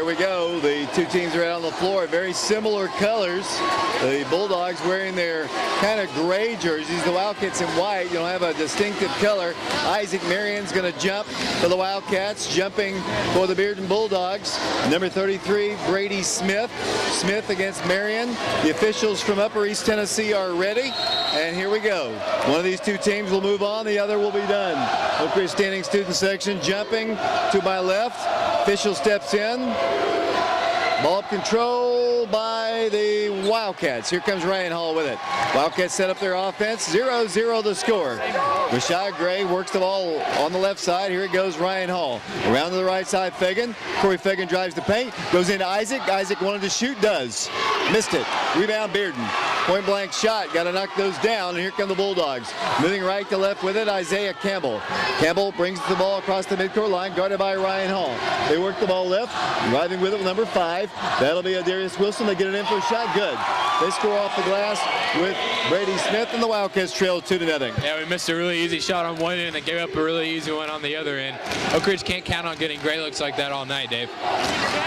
we go. The two teams are out on the floor. Very similar colors. The Bulldogs wearing their kind of gray jerseys. The Wildcats in white. You don't have a distinctive color. Isaac Merian's going to jump for the Wildcats. Jumping for the Bearden Bulldogs. Number 33, Brady Smith. Smith against Merian. The officials from Upper East Tennessee are ready. And here we go. One of these two teams will move on. The other will be done. Oak Ridge standing student section jumping to my left. Official steps in. Ball up control by the Wildcats. Here comes Ryan Hall with it. Wildcats set up their offense. 0-0 the score. Rashad Gray works the ball on the left side. Here it goes, Ryan Hall. Around to the right side, Fagan. Corey Fagan drives the paint. Goes into Isaac. Isaac wanted to shoot, does. Missed it. Rebound, Bearden. Point blank shot. Got to knock those down. And here come the Bulldogs. Moving right to left with it, Isaiah Campbell. Campbell brings the ball across the midcourt line, guarded by Ryan Hall. They work the ball left. Driving with it with number 5. That'll be a Darius Wilson. They get it in for a shot. Good. They score off the glass with Brady Smith, and the Wildcats trail 2-0. Yeah, we missed a really easy shot on one end and gave up a really easy one on the other end. Oak Ridge can't count on getting great looks like that all night, Dave.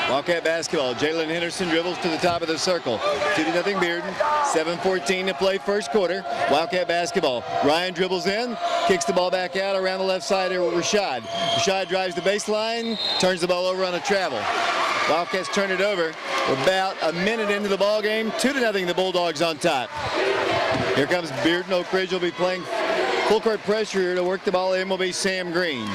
Wildcat basketball. Jaylin Henderson dribbles to the top of the circle. 2-0 Bearden. 7:14 to play first quarter. Wildcat basketball. Ryan dribbles in, kicks the ball back out around the left side here with Rashad. Rashad drives the baseline, turns the ball over on a travel. Wildcats turn it over. We're about a minute into the ball game. 2-0 the Bulldogs on top. Here comes Bearden. Oak Ridge will be playing full court pressure here to work the ball in will be Sam Green.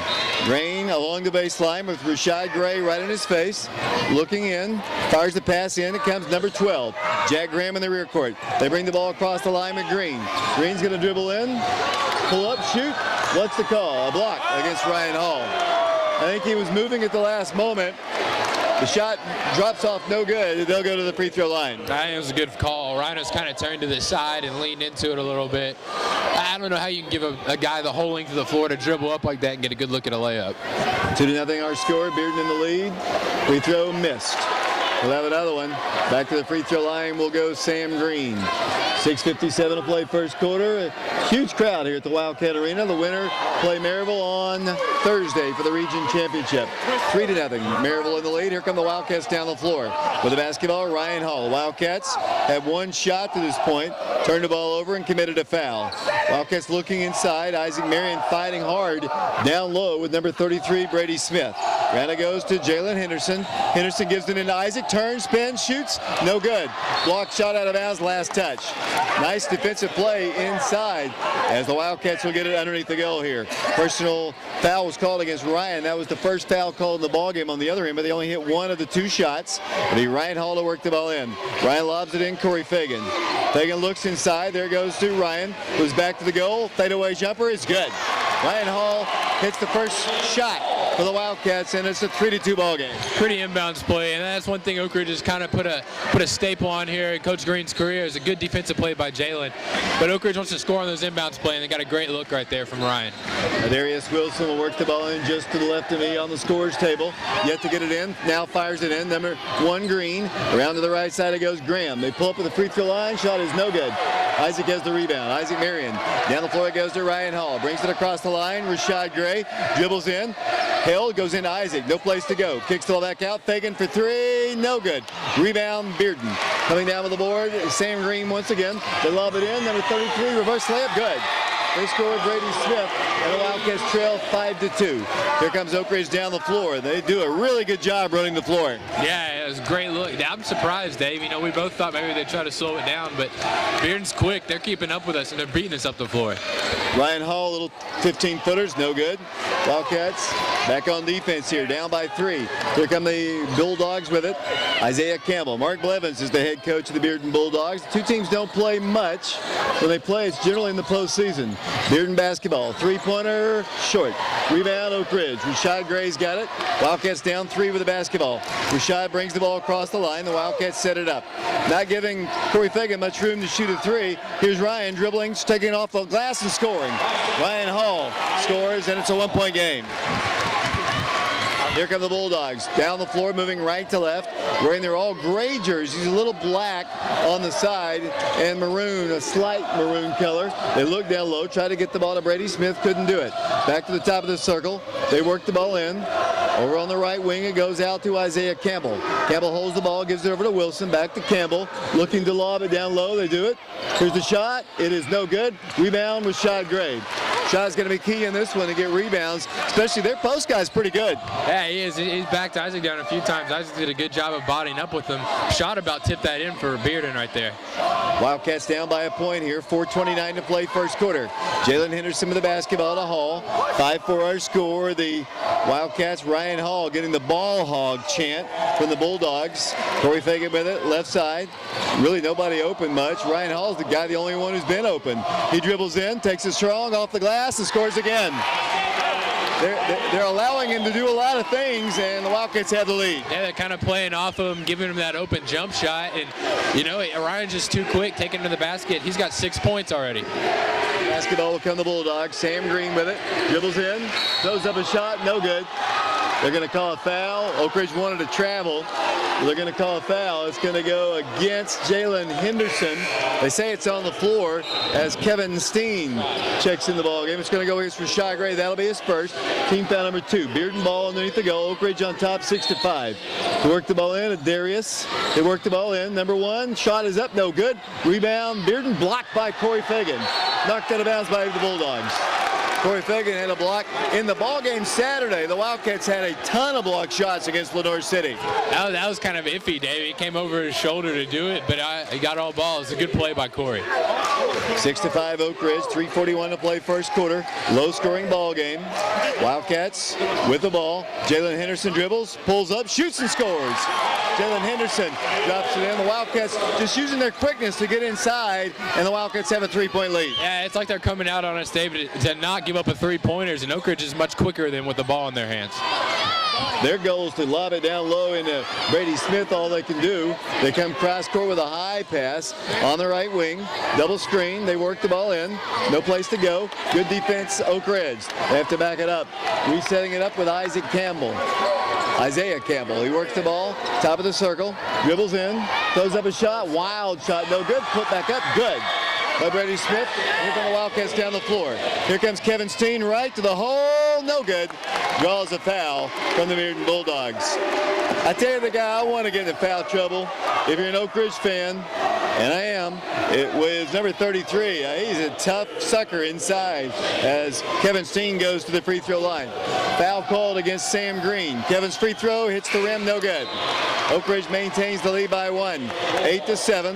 Green along the baseline with Rashad Gray right in his face. Looking in, fires the pass in. It comes number 12, Jack Graham in the rear court. They bring the ball across the line with Green. Green's going to dribble in, pull up, shoot. What's the call? A block against Ryan Hall. I think he was moving at the last moment. The shot drops off no good. They'll go to the free throw line. I think it was a good call. Rhino's kind of turned to the side and leaned into it a little bit. I don't know how you can give a guy the whole length of the floor to dribble up like that and get a good look at a layup. 2-0 our score. Bearden in the lead. Free throw missed. We'll have another one. Back to the free throw line will go Sam Green. 6:57 to play first quarter. A huge crowd here at the Wildcat Arena. The winner play Maryville on Thursday for the region championship. 3-0. Maryville in the lead. Here come the Wildcats down the floor. With the basketball, Ryan Hall. Wildcats have one shot to this point. Turned the ball over and committed a foul. Wildcats looking inside. Isaac Merian fighting hard down low with number 33, Brady Smith. Round it goes to Jaylin Henderson. Henderson gives it into Isaac. Turns, spins, shoots. No good. Block shot out of bounds, last touch. Nice defensive play inside as the Wildcats will get it underneath the goal here. Personal foul was called against Ryan. That was the first foul called in the ballgame on the other end, but they only hit one of the two shots. It'll be Ryan Hall to work the ball in. Ryan lobs it in, Corey Fagan. Fagan looks inside. There goes to Ryan, who's back to the goal. Fadeaway jumper is good. Ryan Hall hits the first shot for the Wildcats, and it's a 3-2 ball game. Pretty inbounds play, and that's one thing Oak Ridge has kind of put a staple on here in Coach Green's career is a good defensive play by Jaylin. But Oak Ridge wants to score on those inbounds play, and they got a great look right there from Ryan. Darius Wilson will work the ball in just to the left of me on the scorer's table. Yet to get it in. Now fires it in. Number 1, Green. Around to the right side it goes Graham. They pull up at the free throw line. Shot is no good. Isaac has the rebound. Isaac Merian. Down the floor it goes to Ryan Hall. Brings it across the line. Rashad Gray dribbles in. Held, goes into Isaac. No place to go. Kicks the ball back out. Fagan for 3. No good. Rebound, Bearden. Coming down with the board. Sam Green once again. They lob it in. Number 33, reverse layup. Good. They score Brady Smith, and the Wildcats trail 5-2. Here comes Oak Ridge down the floor. They do a really good job running the floor. Yeah, it was a great look. I'm surprised, Dave. You know, we both thought maybe they'd try to slow it down, but Bearden's quick. They're keeping up with us, and they're beating us up the floor. Ryan Hall, little 15-footers, no good. Wildcats back on defense here, down by 3. Here come the Bulldogs with it. Isaiah Campbell. Mark Blevins is the head coach of the Bearden Bulldogs. The two teams don't play much. When they play, it's generally in the postseason. Bearden basketball, three-pointer, short. Rebound, Oak Ridge. Rashad Gray's got it. Wildcats down 3 with the basketball. Rashad brings the ball across the line. The Wildcats set it up. Not giving Corey Fagan much room to shoot a 3. Here's Ryan dribbling, taking off the glass and scoring. Ryan Hall scores, and it's a 1-point game. Here come the Bulldogs. Down the floor, moving right to left. Wearing their all gray jerseys, a little black on the side, and maroon, a slight maroon color. They look down low, try to get the ball to Brady Smith, couldn't do it. Back to the top of the circle. They work the ball in. Over on the right wing, it goes out to Isaiah Campbell. Campbell holds the ball, gives it over to Wilson, back to Campbell, looking to lob it down low. They do it. Here's the shot. It is no good. Rebound with Rashad Gray. Shot's going to be key in this one to get rebounds, especially their post guy's pretty good. Yeah, he is. He's backed Isaac down a few times. Isaac did a good job of bodying up with him. Shot about tipped that in for Bearden right there. Wildcats down by a point here. 4:29 to play first quarter. Jaylin Henderson with the basketball to Hall. 5-4 our score. The Wildcats, Ryan Hall getting the ball hog chant from the Bulldogs. Corey Fagan with it, left side. Really nobody open much. Ryan Hall's the guy, the only one who's been open. He dribbles in, takes it strong off the glass and scores again. They're allowing him to do a lot of things, and the Wildcats have the lead. Yeah, they're kind of playing off of him, giving him that open jump shot. And, you know, Ryan's just too quick, taking it to the basket. He's got 6 points already. Basketball will come to the Bulldogs. Sam Green with it. Dribbles in, throws up a shot, no good. They're going to call a foul. Oak Ridge wanted to travel. They're going to call a foul. It's going to go against Jaylin Henderson. They say it's on the floor as Kevin Steen checks in the ball game. It's going to go against Rashad Gray. That'll be his first. Team foul number 2. Bearden ball underneath the goal. Oak Ridge on top, 6-5. They work the ball in. Darius. They work the ball in. Number 1. Shot is up. No good. Rebound. Bearden blocked by Corey Fagan. Knocked out of bounds by the Bulldogs. Corey Fagan had a block. In the ball game Saturday, the Wildcats had a ton of block shots against Lenore City. That was kind of iffy, Dave. He came over his shoulder to do it, but he got all balls. It's a good play by Corey. 6-5 Oak Ridge, 3:41 to play first quarter. Low-scoring ball game. Wildcats with the ball. Jaylin Henderson dribbles, pulls up, shoots and scores. Jaylin Henderson drops it in. The Wildcats just using their quickness to get inside, and the Wildcats have a 3-point lead. Yeah, it's like they're coming out on us, David, to not give up a 3-pointers, and Oak Ridge is much quicker than with the ball in their hands. Their goal is to lob it down low into Brady Smith, all they can do. They come cross court with a high pass on the right wing. Double screen. They work the ball in. No place to go. Good defense, Oak Ridge. They have to back it up. Resetting it up with Isaiah Campbell. He works the ball, top of the circle, dribbles in, throws up a shot, wild shot, no good, put back up, good. By Brady Smith. Here come the Wildcats down the floor. Here comes Kevin Steen right to the hole. No good. Draws a foul from the Bearden Bulldogs. I tell you, the guy I want to get in foul trouble, if you're an Oak Ridge fan, and I am, it was number 33. He's a tough sucker inside as Kevin Steen goes to the free throw line. Foul called against Sam Green. Kevin's free throw hits the rim, no good. Oak Ridge maintains the lead by 1, 8-7.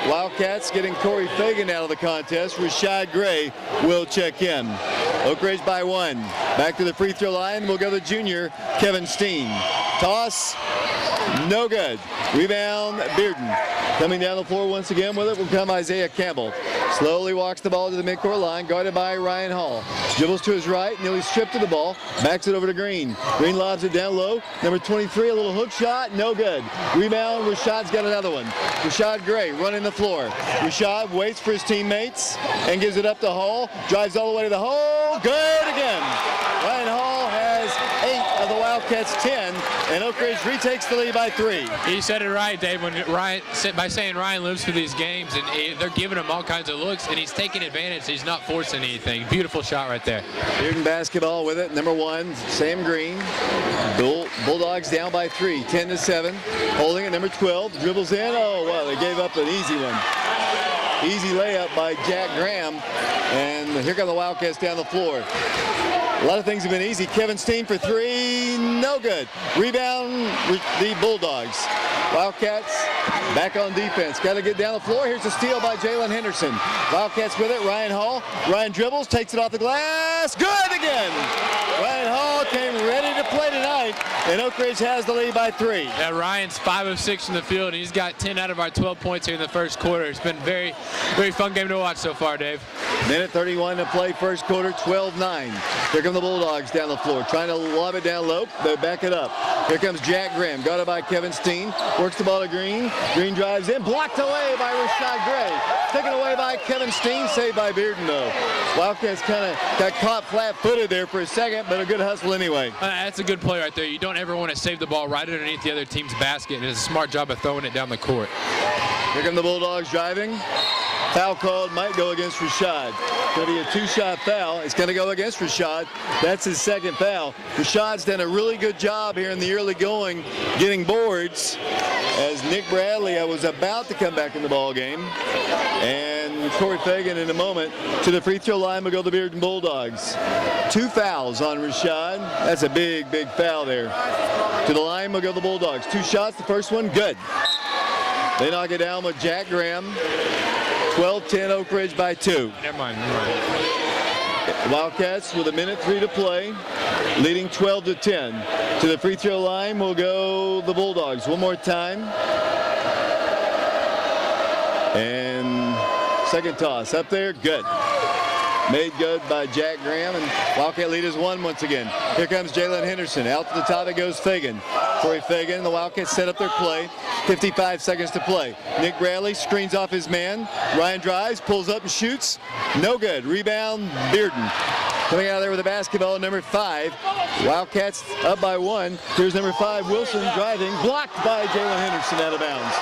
Wildcats getting Corey Fagan out of the contest. Rashad Gray will check in. Oak Ridge by 1. Back to the free throw line. We'll go to junior Kevin Steen. Toss, no good. Rebound, Bearden. Coming down the floor once again with it will come Isaiah Campbell. Slowly walks the ball to the midcourt line, guarded by Ryan Hall. Dribbles to his right, nearly stripped of the ball. Backs it over to Green. Green lobs it down low. Number 23, a little hook shot, no good. Rebound, Rashad's got another one. Rashad Gray running the floor. Rashad waits for his teammates and gives it up to Hall. Drives all the way to the hole. Good again. Ryan Hall has 8 of the Wildcats' 10, and Oak Ridge retakes the lead by 3. He said it right, Dave, by saying Ryan lives for these games, and they're giving him all kinds of looks, and he's taking advantage. He's not forcing anything. Beautiful shot right there. Bearden basketball with it. Number 1, Sam Green. Bulldogs down by 3, 10-7. Holding it, number 12. Dribbles in. Oh, wow, they gave up an easy one. Easy layup by Jack Graham. And here come the Wildcats down the floor. A lot of things have been easy. Kevin Steen for 3, no good. Rebound, the Bulldogs. Wildcats back on defense. Got to get down the floor. Here's a steal by Jaylin Henderson. Wildcats with it. Ryan Hall. Ryan dribbles, takes it off the glass. Good again. Ryan Hall came ready to play tonight, and Oak Ridge has the lead by 3. Yeah, Ryan's 5 of 6 in the field, and he's got 10 out of our 12 points here in the first quarter. It's been a very, very fun game to watch so far, Dave. Minute 31 to play first quarter, 12-9. Here come the Bulldogs down the floor, trying to lob it down low. They back it up. Here comes Jack Graham, guarded by Kevin Steen. Works the ball to Green. Green drives in, blocked away by Rashad Gray. Taken away by Kevin Steen, saved by Bearden, though. Wildcats kind of got caught flat-footed there for a second, but a good hustle anyway. That's a good play right there. You don't ever want to save the ball right underneath the other team's basket, and it's a smart job of throwing it down the court. Here come the Bulldogs driving. Foul called, might go against Rashad. Going to be a two-shot foul. It's going to go against Rashad. That's his second foul. Rashad's done a really good job here in the early going, getting boards, as Nick Bradley was about to come back in the ball game. And Corey Fagan in a moment to the free throw line will go the Bearden Bulldogs. 2 fouls on Rashad. That's a big, big foul there. To the line will go the Bulldogs. 2 shots, the first one, good. They knock it down with Jack Graham. 12-10 Oak Ridge by 2. Never mind. Wildcats with 1:03 to play, leading 12-10. To the free throw line will go the Bulldogs. One more time. And second toss up there, good. Made good by Jack Graham, and Wildcat lead is 1 once again. Here comes Jaylin Henderson. Out to the top it goes Fagan. Corey Fagan, the Wildcats set up their play. 55 seconds to play. Nick Bradley screens off his man. Ryan drives, pulls up and shoots. No good. Rebound, Bearden. Coming out of there with a basketball, number 5. Wildcats up by 1. Here's number 5, Wilson driving. Blocked by Jaylin Henderson out of bounds.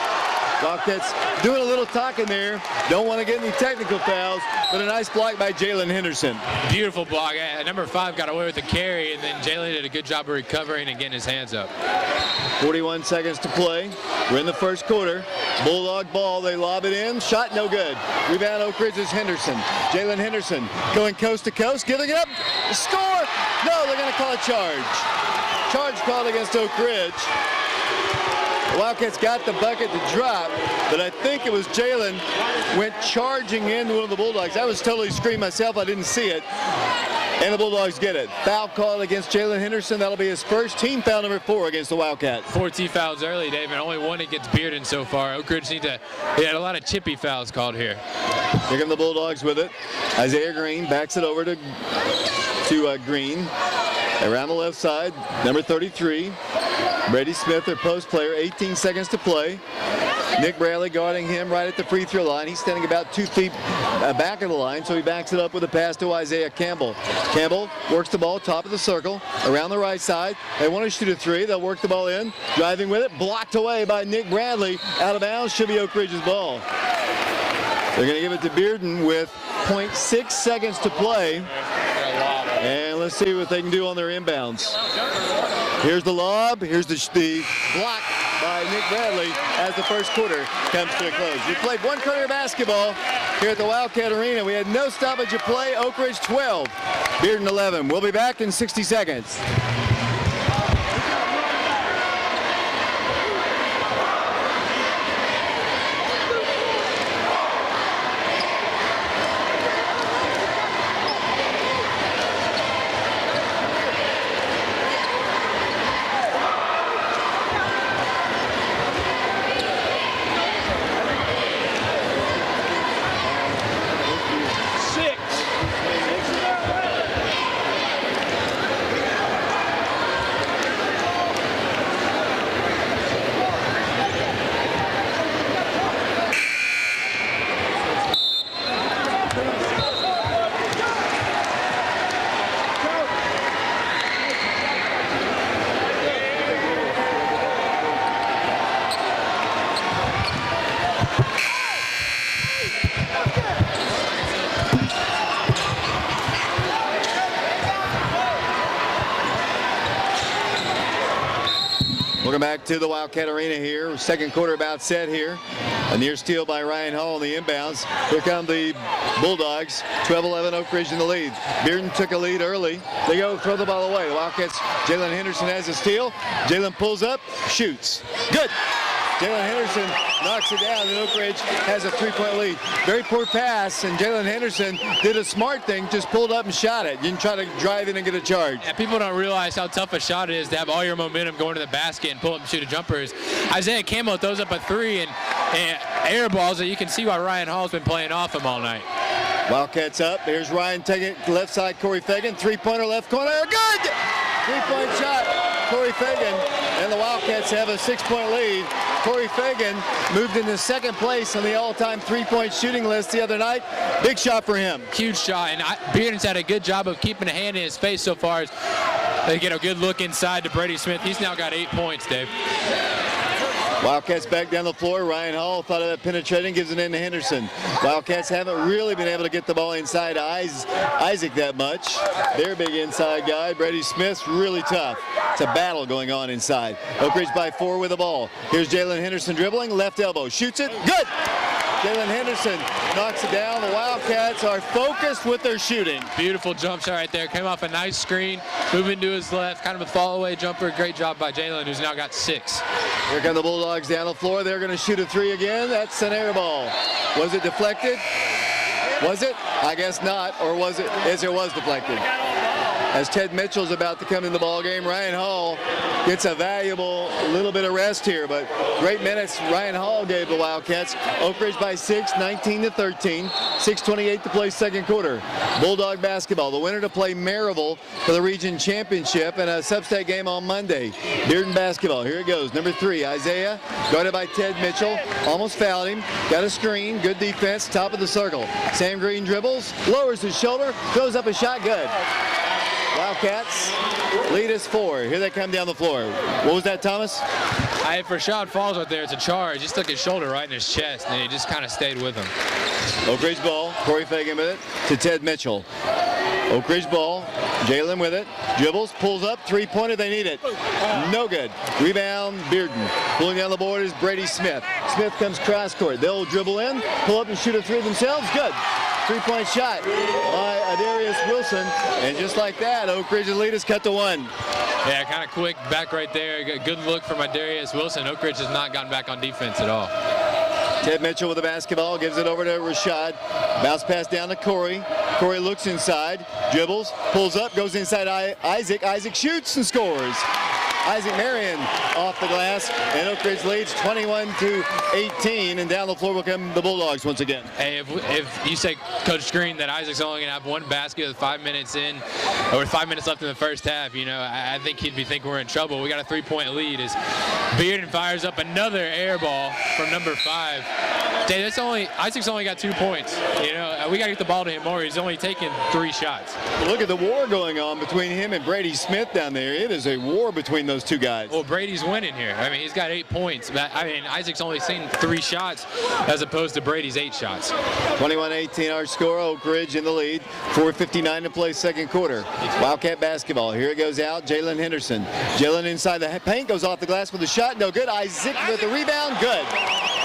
Wildcats doing a little talking there. Don't want to get any technical fouls, but a nice block by Jaylin Henderson. Beautiful block. Number 5 got away with the carry, and then Jaylin did a good job of recovering and getting his hands up. 41 seconds to play. We're in the first quarter. Bulldog ball. They lob it in. Shot no good. Rebound Oak Ridge's Henderson. Jaylin Henderson going coast to coast, giving it up. Score! No, they're going to call a charge. Charge called against Oak Ridge. The Wildcats got the bucket to drop, but I think it was Jaylin went charging into one of the Bulldogs. I was totally screaming myself. I didn't see it. And the Bulldogs get it. Foul called against Jaylin Henderson. That'll be his first team foul, number 4 against the Wildcats. 14 fouls early, Dave, and only 1 against Bearden so far. Oak Ridge he had a lot of chippy fouls called here. Here come the Bulldogs with it. Isaiah Green backs it over to Green. Around the left side, number 33. Brady Smith, their post player, 18 seconds to play. Nick Bradley guarding him right at the free throw line. He's standing about 2 feet back of the line, so he backs it up with a pass to Isaiah Campbell. Campbell works the ball top of the circle, around the right side. They want to shoot a 3. They'll work the ball in, driving with it, blocked away by Nick Bradley. Out of bounds, should be Oak Ridge's ball. They're going to give it to Bearden with 0.6 seconds to play. And let's see what they can do on their inbounds. Here's the lob. Here's the block by Nick Bradley as the first quarter comes to a close. We played 1 quarter of basketball here at the Wildcat Arena. We had no stoppage of play. Oak Ridge 12, Bearden 11. We'll be back in 60 seconds. Welcome back to the Wildcat Arena here. Second quarter about set here. A near steal by Ryan Hall on the inbounds. Here come the Bulldogs. 12-11 Oak Ridge in the lead. Bearden took a lead early. They go throw the ball away. The Wildcats, Jaylin Henderson has a steal. Jaylin pulls up, shoots. Good. Jaylin Henderson knocks it down, and Oak Ridge has a 3-point lead. Very poor pass, and Jaylin Henderson did a smart thing, just pulled up and shot it. You didn't try to drive in and get a charge. Yeah, people don't realize how tough a shot it is to have all your momentum going to the basket and pull up and shoot a jumper. Isaiah Campbell throws up a 3 and air balls that you can see why Ryan Hall's been playing off him all night. Wildcats up. Here's Ryan taking it left side. Corey Fagan, 3-pointer left corner. Good! 3-point shot. Corey Fagan, and the Wildcats have a 6-point lead. Corey Fagan moved into second place on the all-time 3-point shooting list the other night. Big shot for him. Huge shot, and Bearden's had a good job of keeping a hand in his face so far as they get a good look inside to Brady Smith. He's now got 8 points, Dave. Wildcats back down the floor. Ryan Hall thought of that penetrating, gives it in to Henderson. Wildcats haven't really been able to get the ball inside Isaac that much. Their big inside guy, Brady Smith's really tough. It's a battle going on inside. Oak Ridge by 4 with the ball. Here's Jaylin Henderson dribbling, left elbow, shoots it, good! Jaylin Henderson knocks it down. The Wildcats are focused with their shooting. Beautiful jump shot right there. Came off a nice screen, moving to his left, kind of a fall away jumper. Great job by Jaylin, who's now got 6. Here come the Bulldogs down the floor. They're going to shoot a 3 again. That's an air ball. Was it deflected? Was it? I guess not. Or was it? Yes, it was deflected. As Ted Mitchell's about to come in the ball game, Ryan Hall gets a valuable little bit of rest here, but great minutes Ryan Hall gave the Wildcats. Oak Ridge by 6, 19-13, 6:28 to play second quarter. Bulldog basketball, the winner to play Maryville for the region championship and a sub-state game on Monday. Bearden basketball, here it goes. Number 3, Isaiah, guarded by Ted Mitchell, almost fouled him, got a screen, good defense, top of the circle. Sam Green dribbles, lowers his shoulder, throws up a shot, good. Wildcats lead us 4. Here they come down the floor. What was that, Thomas? If Rashad falls right there, it's a charge. He stuck his shoulder right in his chest, and he just kind of stayed with him. Oak Ridge ball. Corey Fagan with it to Ted Mitchell. Oak Ridge ball. Jaylin with it. Dribbles, pulls up, 3-pointer. They need it. No good. Rebound, Bearden. Pulling down the board is Brady Smith. Smith comes cross court. They'll dribble in, pull up and shoot a 3 themselves. Good. 3-point shot by Adarius Wilson. And just like that, Oak Ridge's lead is cut to 1. Yeah, kind of quick back right there. Good look from Adarius Wilson. Oak Ridge has not gotten back on defense at all. Ted Mitchell with the basketball, gives it over to Rashad. Bounce pass down to Corey. Corey looks inside, dribbles, pulls up, goes inside Isaac. Isaac shoots and scores. Isaac Merian off the glass, and Oak Ridge leads 21-18, and down the floor will come the Bulldogs once again. Hey, if you say, Coach Green, that Isaac's only going to have 1 basket with 5 minutes in, or with 5 minutes left in the first half, you know, I think he'd be thinking we're in trouble. We got a 3-point lead as Bearden fires up another air ball from number 5. Dave, Isaac's only got 2 points. You know, we got to get the ball to him more. He's only taken 3 shots. Look at the war going on between him and Brady Smith down there. It is a war between those two guys. Well, Brady's winning here. I mean, he's got 8 points. But, I mean, Isaac's only seen 3 shots as opposed to Brady's 8 shots. 21-18 our score. Oak Ridge in the lead. 4:59 to play second quarter. Wildcat basketball. Here it goes out. Jaylin Henderson. Jaylin inside the paint, goes off the glass with a shot. No good. Isaac with the rebound. Good.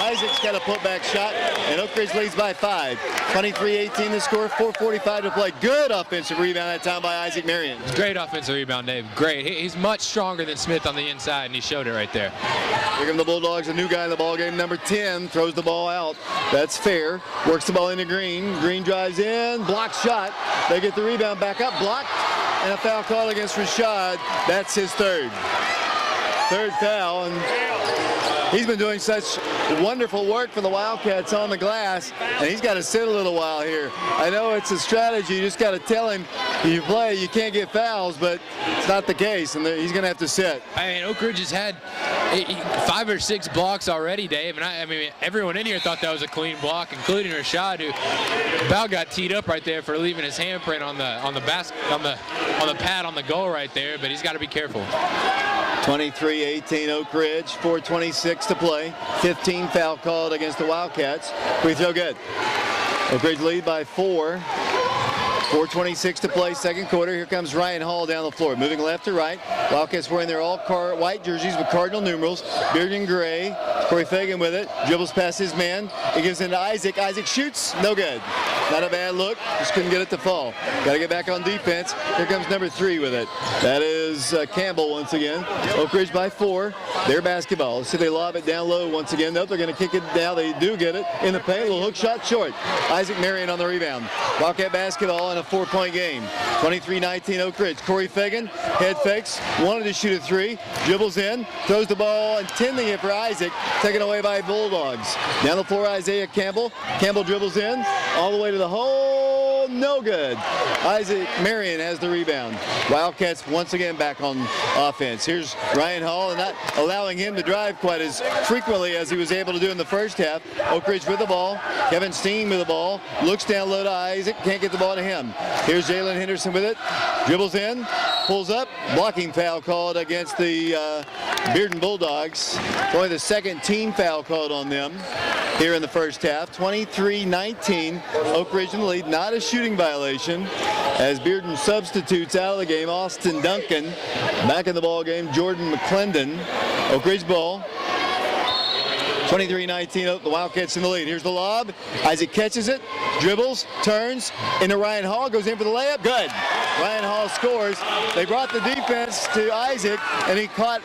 Isaac's got a putback shot, and Oak Ridge leads by 5. 23-18 the score, 4:45 to play. Good offensive rebound that time by Isaac Merian. Great offensive rebound, Dave. Great. He's much stronger than Smith on the inside, and he showed it right there. Here come the Bulldogs, a new guy in the ballgame, number 10, throws the ball out. That's fair. Works the ball into Green. Green drives in, blocks shot. They get the rebound back up, blocked, and a foul call against Rashad. That's his third foul, and he's been doing such wonderful work for the Wildcats on the glass, and he's got to sit a little while here. I know it's a strategy. You just got to tell him if you play, you can't get fouls, but it's not the case, and he's going to have to sit. I mean, Oak Ridge has had 5 or 6 blocks already, Dave, and I mean, everyone in here thought that was a clean block, including Rashad, who about got teed up right there for leaving his handprint on the pad on the goal right there, but he's got to be careful. 23-18 Oak Ridge, 4:26 to play. 15 foul called against the Wildcats. Free throw good. Oak Ridge lead by 4. 4:26 to play, second quarter. Here comes Ryan Hall down the floor, moving left to right. Wildcats wearing their all white jerseys with cardinal numerals. Bearden gray. Corey Fagan with it. Dribbles past his man. He gives it to Isaac. Isaac shoots. No good. Not a bad look. Just couldn't get it to fall. Got to get back on defense. Here comes number 3 with it. That is Campbell once again. Oak Ridge by 4. Their basketball. So they lob it down low once again. Nope, they're going to kick it down. They do get it in the paint. A little hook shot short. Isaac Merian on the rebound. Wildcat basketball in a 4-point game. 23-19 Oak Ridge. Corey Fagan, head fakes, wanted to shoot a 3, dribbles in, throws the ball, intending it for Isaac, taken away by Bulldogs. Down the floor, Isaiah Campbell. Campbell dribbles in, all the way to the hole, no good. Isaac Merian has the rebound. Wildcats once again back on offense. Here's Ryan Hall, and not allowing him to drive quite as frequently as he was able to do in the first half. Oak Ridge with the ball. Kevin Steen with the ball. Looks down low to Isaac. Can't get the ball to him. Here's Jaylin Henderson with it. Dribbles in. pulls up. Blocking foul called against the Bearden Bulldogs. Only the second team foul called on them here in the first half. 23-19. Oak Ridge in the lead. Not a shooting violation as Bearden substitutes out of the game. Austin Duncan back in the ball game. Jordan McClendon. Oak Ridge ball. 23-19, the Wildcats in the lead. Here's the lob. Isaac catches it, dribbles, turns into Ryan Hall, goes in for the layup. Good. Ryan Hall scores. They brought the defense to Isaac, and he caught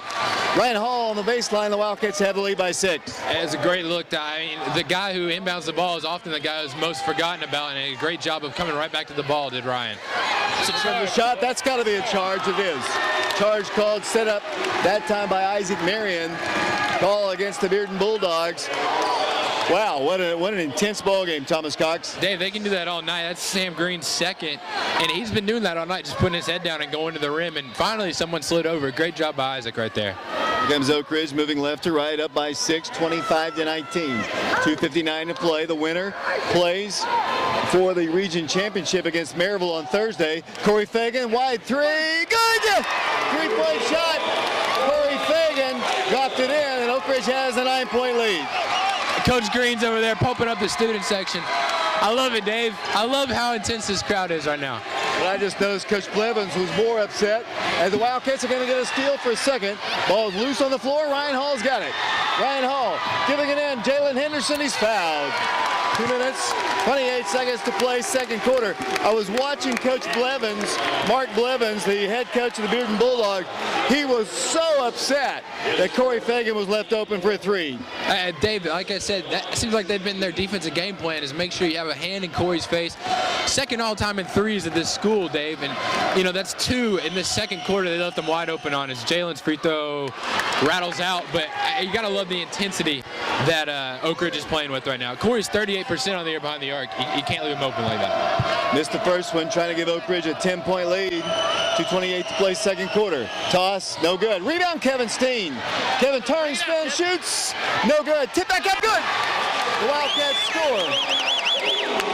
Ryan Hall on the baseline. The Wildcats have the lead by 6. It's a great look. The guy who inbounds the ball is often the guy who's most forgotten about, and a great job of coming right back to the ball did Ryan. From the shot, that's got to be a charge. It is. Charge called, set up that time by Isaac Merian. Call against the Bearden Bulldogs. Wow, what an intense ball game, Thomas Cox. Dave, they can do that all night. That's Sam Green's second, and he's been doing that all night, just putting his head down and going to the rim, and finally someone slid over. Great job by Isaac right there. Here comes Oak Ridge moving left to right, up by 6, 25-19. 2:59 to play. The winner plays for the region championship against Maryville on Thursday. Corey Fagan, wide three, good! 3-point shot. Corey Fagan dropped it in, and Oak Ridge has a 9-point lead. Coach Green's over there pumping up the student section. I love it, Dave. I love how intense this crowd is right now. But I just noticed Coach Blevins was more upset as the Wildcats are going to get a steal for a second. Ball's loose on the floor. Ryan Hall's got it. Ryan Hall giving it in. Jaylin Henderson, he's fouled. 2 minutes, 28 seconds to play, second quarter. I was watching Coach Blevins, Mark Blevins, the head coach of the Bearden Bulldogs. He was so upset that Corey Fagan was left open for a 3. Dave, like I said, that seems like they've been their defensive game plan is make sure you have a hand in Corey's face. Second all-time in threes at this school, Dave, and you know that's 2 in this second quarter they left them wide open on as Jalen's free throw rattles out. But you got to love the intensity that Oak Ridge is playing with right now. Corey's 38% on the year behind the arc. You can't leave him open like that. Missed the first one, trying to give Oak Ridge a 10-point lead. 2:28 to play, second quarter. Toss, no good. Rebound, Kevin Steen. Kevin turns, spin, shoots, no good. Tip back up, good. The Wildcats score.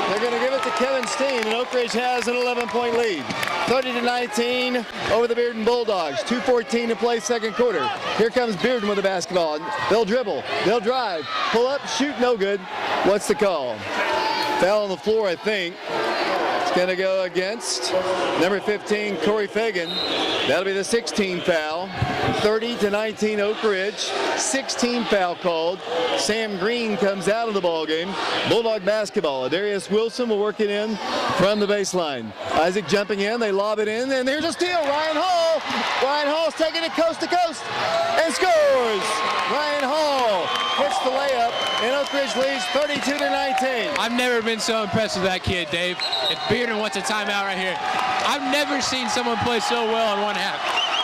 They're going to give it to Kevin Steen, and Oak Ridge has an 11-point lead. 30-19 over the Bearden Bulldogs. 2:14 to play, second quarter. Here comes Bearden with the basketball. They'll dribble, they'll drive, pull up, shoot, no good. What's the call? Foul on the floor, I think. It's going to go against number 15, Corey Fagan. That'll be the 16th foul. 30-19 Oak Ridge. 16 foul called. Sam Green comes out of the ball game. Bulldog basketball. Darius Wilson will work it in from the baseline. Isaac jumping in. They lob it in, and there's a steal. Ryan Hall. Ryan Hall's taking it coast to coast and scores. Ryan Hall hits the layup, and Oak Ridge leads 32-19. I've never been so impressed with that kid, Dave. If Bearden wants a timeout right here, I've never seen someone play so well in one half.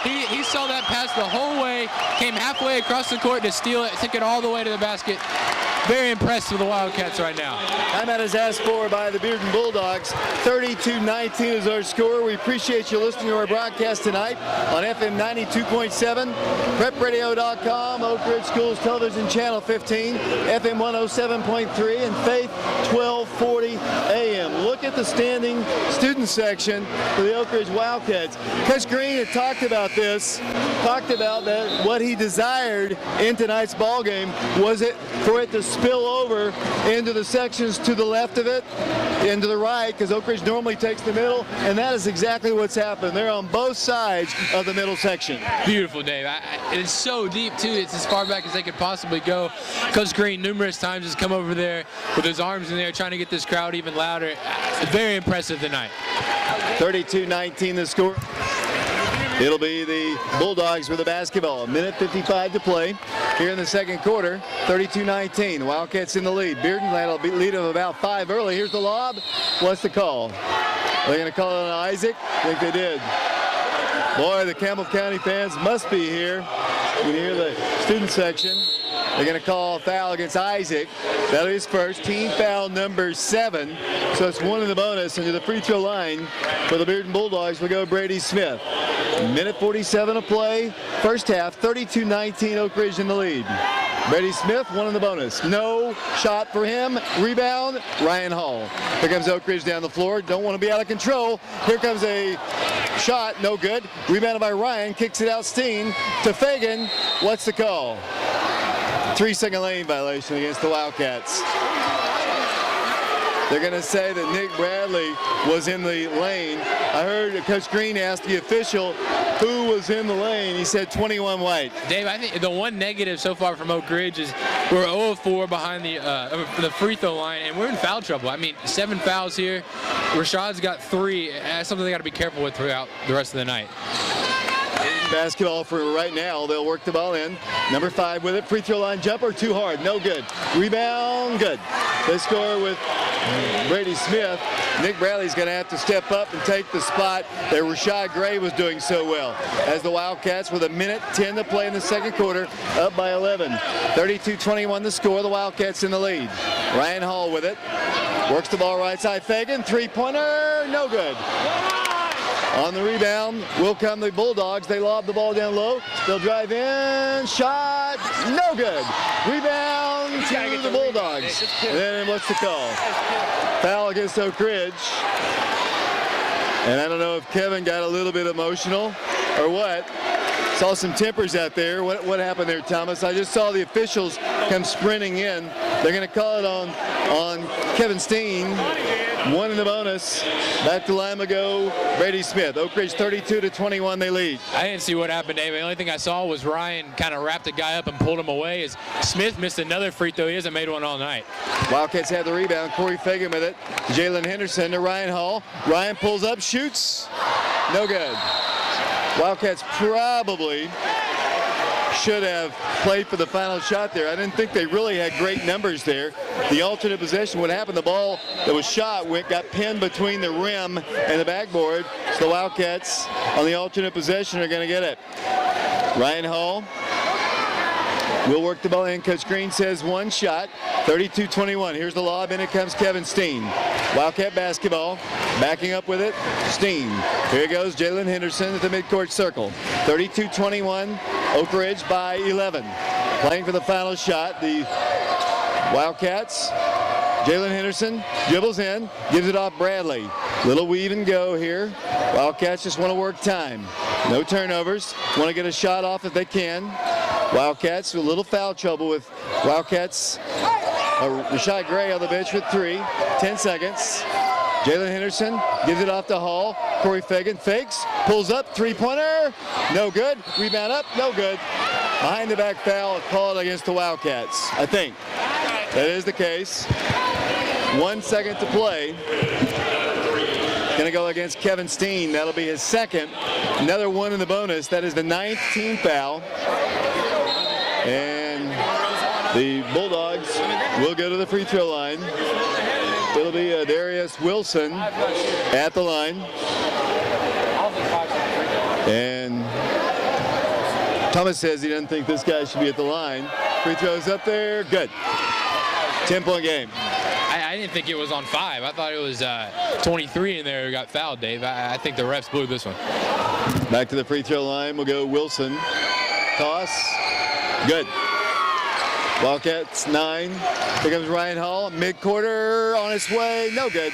He saw that pass the whole way, came halfway across the court to steal it, took it all the way to the basket. Very impressed with the Wildcats right now. Timeout is asked for by the Bearden Bulldogs. 32-19 is our score. We appreciate you listening to our broadcast tonight on FM 92.7, prepradio.com, Oak Ridge Schools Television Channel 15, FM 107.3, and Faith 1240 AM. Look at the standing student section for the Oak Ridge Wildcats. Coach Green had talked about this, talked about that what he desired in tonight's ball game was it for it to spill over into the sections to the left of it, into the right, because Oak Ridge normally takes the middle, and that is exactly what's happened. They're on both sides of the middle section. Beautiful, Dave. It's so deep, too. It's as far back as they could possibly go. Coach Green numerous times has come over there with his arms in there trying to get this crowd even louder. Very impressive tonight. 32-19 the score. It'll be the Bulldogs with the basketball. 1:55 to play here in the second quarter. 32-19. The Wildcats in the lead. Bearden had a lead of about 5 early. Here's the lob. What's the call? Are they going to call it on Isaac? I think they did. Boy, the Campbell County fans must be here. You can hear the student section. They're going to call a foul against Isaac. That'll be his first. Team foul number 7. So it's 1 in the bonus. And to the free throw line for the Bearden Bulldogs will go Brady Smith. 1:47 to play. First half, 32-19 Oak Ridge in the lead. Brady Smith, one in the bonus. No shot for him. Rebound, Ryan Hall. Here comes Oak Ridge down the floor. Don't want to be out of control. Here comes a shot, no good. Rebounded by Ryan, kicks it out Steen to Fagan. What's the call? 3-second lane violation against the Wildcats. They're going to say that Nick Bradley was in the lane. I heard Coach Green ask the official who was in the lane. He said 21 White. Dave, I think the one negative so far from Oak Ridge is we're 0-4 behind the free throw line, and we're in foul trouble. I mean, 7 fouls here. Rashad's got 3. That's something they got to be careful with throughout the rest of the night. Basketball for right now. They'll work the ball in. Number 5 with it. Free throw line jumper, too hard. No good. Rebound, good. They score with Brady Smith. Nick Bradley's going to have to step up and take the spot that Rashad Gray was doing so well. As the Wildcats, with 1:10 to play in the second quarter, up by 11. 32-21 the score. The Wildcats in the lead. Ryan Hall with it. Works the ball right side. Fagan, three-pointer, no good. On the rebound will come the Bulldogs. They lob the ball down low. They'll drive in. Shot. No good. Rebound to the Bulldogs. And then what's the call? Foul against Oak Ridge. And I don't know if Kevin got a little bit emotional or what. Saw some tempers out there. What happened there, Thomas? I just saw the officials come sprinting in. They're going to call it on Kevin Steen. 1 in the bonus. Back to Lima go Brady Smith. Oak Ridge 32-21, they lead. I didn't see what happened, Dave. The only thing I saw was Ryan kind of wrapped the guy up and pulled him away as Smith missed another free throw. He hasn't made one all night. Wildcats have the rebound. Corey Fagan with it. Jaylin Henderson to Ryan Hall. Ryan pulls up, shoots. No good. Wildcats probably should have played for the final shot there. I didn't think they really had great numbers there. The alternate possession, what happened, the ball that was shot got pinned between the rim and the backboard. So the Wildcats on the alternate possession are going to get it. Ryan Hall will work the ball in. Coach Green says 1 shot. 32-21. Here's the lob, and it comes Kevin Steen. Wildcat basketball. Backing up with it, Steen. Here goes Jaylin Henderson at the midcourt circle. 32-21. Oak Ridge by 11. Playing for the final shot, the Wildcats. Jaylin Henderson dribbles in, gives it off Bradley. Little weave and go here. Wildcats just want to work time. No turnovers. Want to get a shot off if they can. Wildcats with a little foul trouble with Wildcats. Rashad Gray on the bench with 3. 10 seconds. Jaylin Henderson gives it off to Hall. Corey Fagan fakes, pulls up, three-pointer, no good. Rebound up, no good. Behind the back foul called against the Wildcats, I think. That is the case. 1 second to play. Going to go against Kevin Steen. That'll be his second. Another 1 in the bonus. That is the 9th team foul. And the Bulldogs will go to the free throw line. It'll be Darius Wilson at the line. And Thomas says he doesn't think this guy should be at the line. Free throws up there, good. 10-point game. I didn't think it was on 5. I thought it was 23 in there who got fouled, Dave. I think the refs blew this one. Back to the free throw line. We'll go Wilson. Toss. Good. Wildcats 9. Here comes Ryan Hall. Mid-quarter on its way. No good.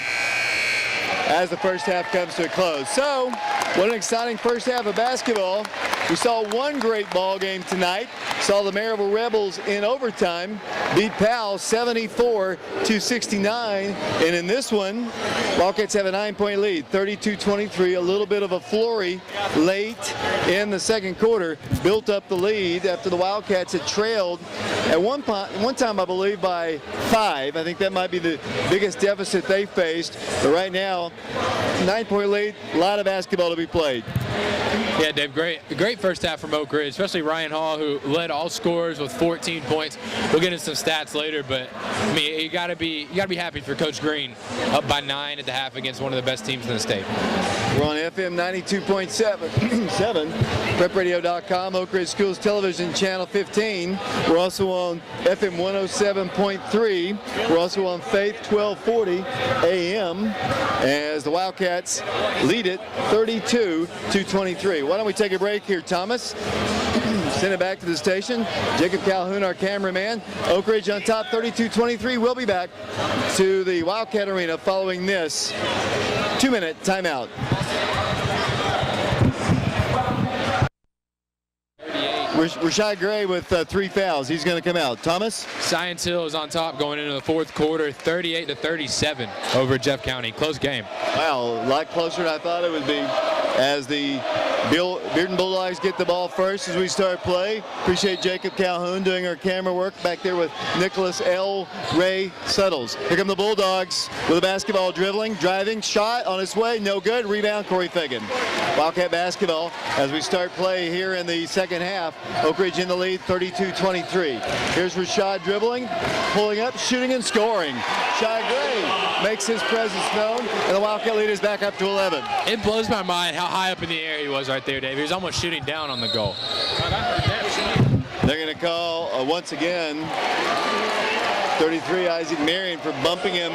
As the first half comes to a close. So, what an exciting first half of basketball. We saw one great ball game tonight. Saw the Maryville Rebels in overtime beat Powell 74-69. And in this one, Wildcats have a 9-point lead, 32-23. A little bit of a flurry late in the second quarter. Built up the lead after the Wildcats had trailed at one time, I believe, by 5. I think that might be the biggest deficit they faced. But right now, 9-point lead, a lot of basketball to be played. Yeah, Dave, great first half from Oak Ridge, especially Ryan Hall, who led all scorers with 14 points. We'll get into some stats later, but I mean, you gotta be happy for Coach Green, up by 9 at the half against one of the best teams in the state. We're on FM 92.7, prepradio.com, Oak Ridge Schools Television, Channel 15. We're also on FM 107.3. We're also on Faith 1240 AM as the Wildcats lead it 32-23. Why don't we take a break here, Thomas? Send it back to the station. Jacob Calhoun, our cameraman. Oak Ridge on top, 32-23. We'll be back to the Wildcat Arena following this 2-minute timeout. Rashad Gray with 3 fouls. He's going to come out. Thomas? Science Hill is on top going into the fourth quarter, 38-37 over Jeff County. Close game. Wow, a lot closer than I thought it would be as the Bearden Bulldogs get the ball first as we start play. Appreciate Jacob Calhoun doing our camera work back there with Nicholas L. Ray Suttles. Here come the Bulldogs with a basketball, dribbling, driving, shot on its way, no good. Rebound, Corey Fagan. Wildcat basketball as we start play here in the second half. Oak Ridge in the lead, 32-23. Here's Rashad dribbling, pulling up, shooting and scoring. Rashad Gray makes his presence known, and the Wildcat lead is back up to 11. It blows my mind how high up in the air he was right there, Dave. He was almost shooting down on the goal. They're going to call once again 33 Isaac Merian for bumping him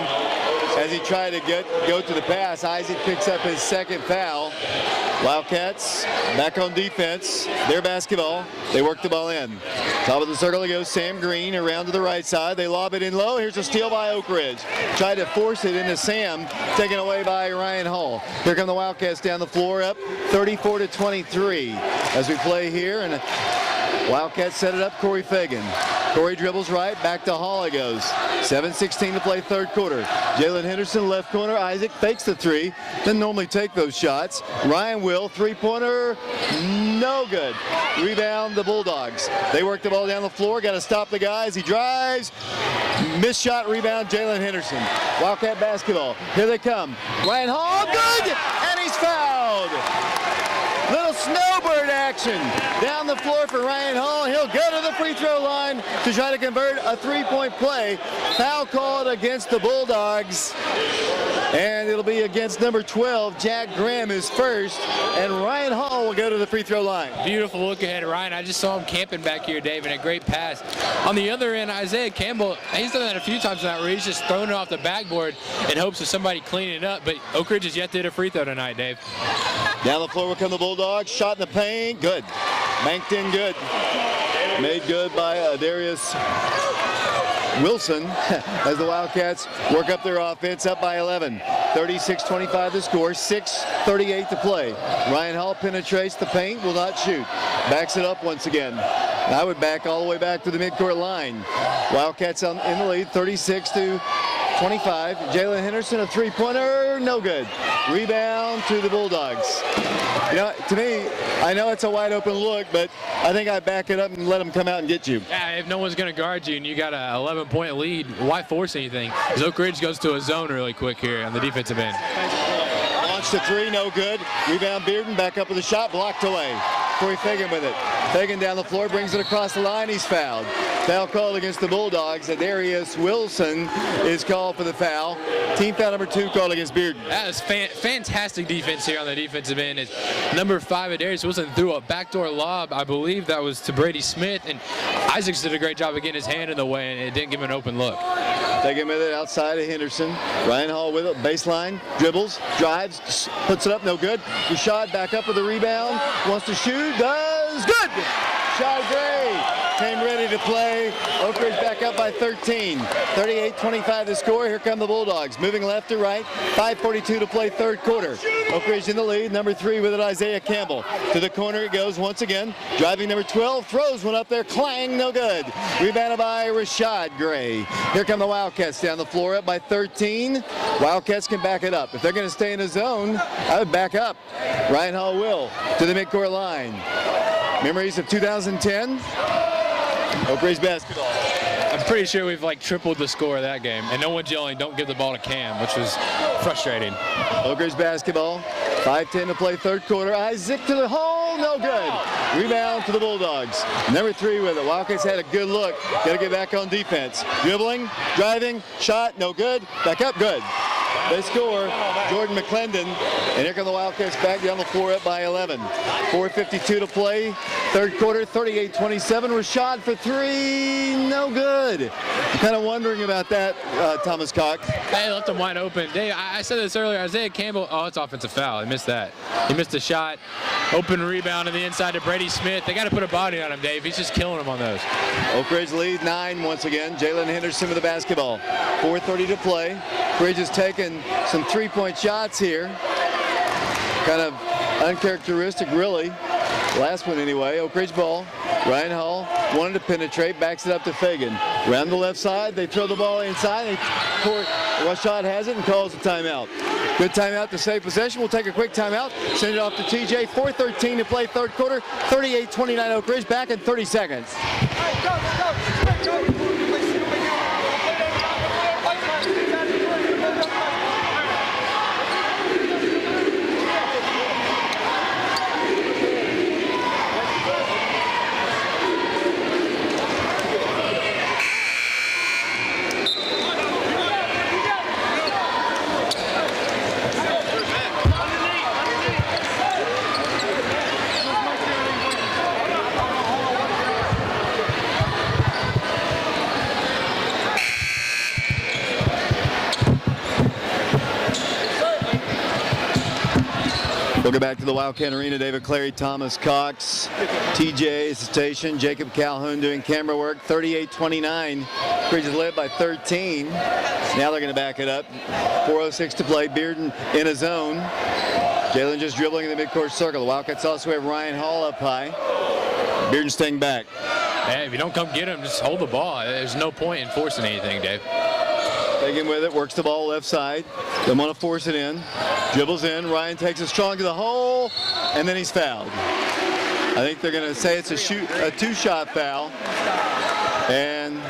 as he tried to go to the pass. Isaac picks up his second foul. Wildcats back on defense. Their basketball. They work the ball in. Top of the circle it goes Sam Green around to the right side. They lob it in low. Here's a steal by Oak Ridge. Tried to force it into Sam. Taken away by Ryan Hall. Here come the Wildcats down the floor up 34-23 as we play here. And Wildcats set it up. Corey Fagan. Corey dribbles right. Back to Hall it goes. 7:16 to play third quarter. Jaylin Henderson left corner. Isaac fakes the three. Doesn't normally take those shots. Ryan will. Three-pointer. No good. Rebound the Bulldogs. They work the ball down the floor. Got to stop the guys. He drives. Missed shot. Rebound Jaylin Henderson. Wildcat basketball. Here they come. Ryan Hall. Good. And he's fouled. Little snowbird action down the floor for Ryan Hall. He'll go to the free throw line to try to convert a three-point play. Foul called against the Bulldogs. And it'll be against number 12, Jack Graham is first. And Ryan Hall will go to the free throw line. Beautiful look ahead of Ryan. I just saw him camping back here, Dave, and a great pass. On the other end, Isaiah Campbell, he's done that a few times now where he's just thrown it off the backboard in hopes of somebody cleaning it up. But Oak Ridge has yet to hit a free throw tonight, Dave. Down the floor will come the Bulldogs. Shot in the paint. Good. Banked in good. Made good by Darius Wilson as the Wildcats work up their offense, up by 11. 36-25 the score, 6:38 to play. Ryan Hall penetrates the paint, will not shoot. Backs it up once again. And I would back all the way back to the midcourt line. Wildcats in the lead, 36-25. Jaylin Henderson, a three-pointer, no good. Rebound to the Bulldogs. You know, to me, I know it's a wide open look, but I think I back it up and let them come out and get you. Yeah, if no one's going to guard you and you got an 11-point lead, why force anything? As Oak Ridge goes to a zone really quick here on the defensive end. Launched a three, no good. Rebound Bearden, back up with a shot, blocked away. Corey Fagan with it. Fagan down the floor, brings it across the line, he's fouled. Foul called against the Bulldogs. Darius Wilson is called for the foul. Team foul number 2 called against Bearden. That was fantastic defense here on the defensive end. As number 5, Darius Wilson threw a backdoor lob. I believe that was to Brady Smith, and Isaacs did a great job of getting his hand in the way, and it didn't give him an open look. Taking with it outside of Henderson. Ryan Hall with it, baseline, dribbles, drives, puts it up, no good. Rashad back up with a rebound, wants to shoot, does, good! Rashad Gray came ready to play. Oak Ridge back up by 13. 38-25 the score. Here come the Bulldogs. Moving left to right. 5:42 to play third quarter. Oak Ridge in the lead. Number 3 with it, Isaiah Campbell. To the corner it goes once again. Driving number 12. Throws one up there. Clang, no good. Rebounded by Rashad Gray. Here come the Wildcats down the floor up by 13. Wildcats can back it up. If they're going to stay in the zone, I would back up. Ryan Hall will to the midcourt line. Memories of 2010. Oak Ridge basketball. I'm pretty sure we've tripled the score of that game, and no one's yelling, "Don't give the ball to Cam," which was frustrating. Oak Ridge basketball. 5:10 to play third quarter. Isaac to the hole, no good. Rebound to the Bulldogs. Number 3 with it. Wildcats had a good look. Got to get back on defense. Dribbling, driving, shot, no good. Back up, good. They score. Jordan McClendon. And here come the Wildcats back down the floor up by 11. 4:52 to play. Third quarter, 38-27. Rashad for three, no good. I'm kind of wondering about that, Thomas Cox. They left him wide open. Dave, I said this earlier. Isaiah Campbell, oh, it's offensive foul. He missed that. He missed a shot. Open rebound on the inside to Brady Smith. They got to put a body on him, Dave. He's just killing him on those. Oak Ridge leads 9 once again. Jaylin Henderson with the basketball. 4:30 to play. Ridge has taken some three-point shots here. Kind of uncharacteristic, really. Last one anyway. Oak Ridge ball. Ryan Hall wanted to penetrate, backs it up to Fagan. Around the left side, they throw the ball inside. Rashad has it and calls a timeout. Good timeout to save possession. We'll take a quick timeout. Send it off to TJ. 4:13 to play third quarter. 38-29 Oak Ridge. Back in 30 seconds. We'll go back to the Wildcat Arena. David Clary, Thomas Cox, TJ is the station. Jacob Calhoun doing camera work. 38-29. Ridge is led by 13. Now they're going to back it up. 4:06 to play. Bearden in a zone. Jaylin just dribbling in the midcourt circle. The Wildcats also have Ryan Hall up high. Bearden staying back. Hey, if you don't come get him, just hold the ball. There's no point in forcing anything, Dave. Fagan with it, works the ball left side. They want to force it in. Dribbles in. Ryan takes it strong to the hole, and then he's fouled. I think they're going to say it's a two-shot foul. And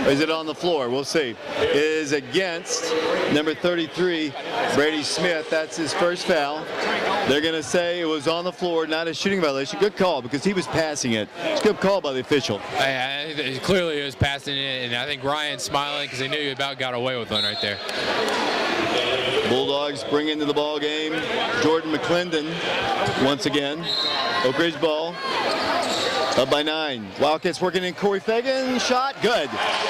is it on the floor? We'll see. It is against number 33, Brady Smith. That's his first foul. They're going to say it was on the floor, not a shooting violation. Good call because he was passing it. It's a good call by the official. I think clearly he was passing it, and I think Ryan's smiling because he knew he about got away with one right there. Bulldogs bring into the ball game Jordan McClendon once again. Oak Ridge ball. Up by 9. Wildcats working in Corey Fagan. Shot. Good.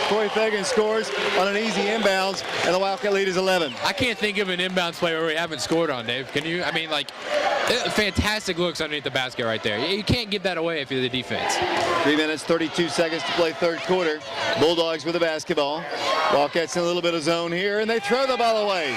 Corey Fagan scores on an easy inbounds, and the Wildcat lead is 11. I can't think of an inbounds play where we haven't scored on, Dave. Can you? I mean, like, fantastic looks underneath the basket right there. You can't give that away if you're the defense. 3 minutes, 32 seconds to play third quarter. Bulldogs with the basketball. Wildcats in a little bit of zone here, and they throw the ball away.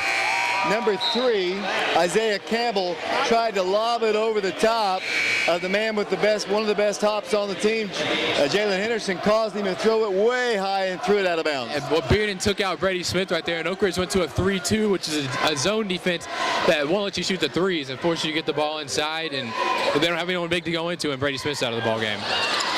Number 3, Isaiah Campbell, tried to lob it over the top of the man with the best, one of the best hops on the team. Jaylin Henderson caused him to throw it way high and threw it out of bounds. And Bearden took out Brady Smith right there, and Oak Ridge went to a 3-2, which is a zone defense that won't let you shoot the threes and force you to get the ball inside, and they don't have anyone big to go into, and Brady Smith's out of the ball game.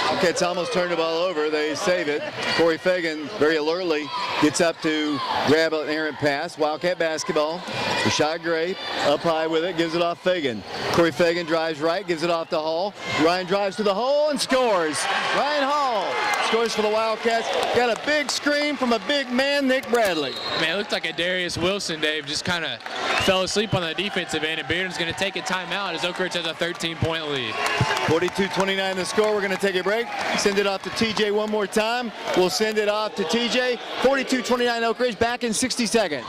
Wildcats almost turned the ball over. They save it. Corey Fagan very alertly gets up to grab an errant pass. Wildcat basketball. Rashad Gray up high with it, gives it off Fagan. Corey Fagan drives right, gives it off to Hall. Ryan drives to the hole and scores. Ryan Hall scores for the Wildcats. Got a big scream from a big man, Nick Bradley. Man, it looked like a Darius Wilson, Dave, just kind of fell asleep on the defensive end, and Bearden's going to take a timeout as Oak Ridge has a 13-point lead. 42-29 the score. We're going to take a break. Send it off to TJ one more time. We'll send it off to TJ. 42-29 Oak Ridge, back in 60 seconds.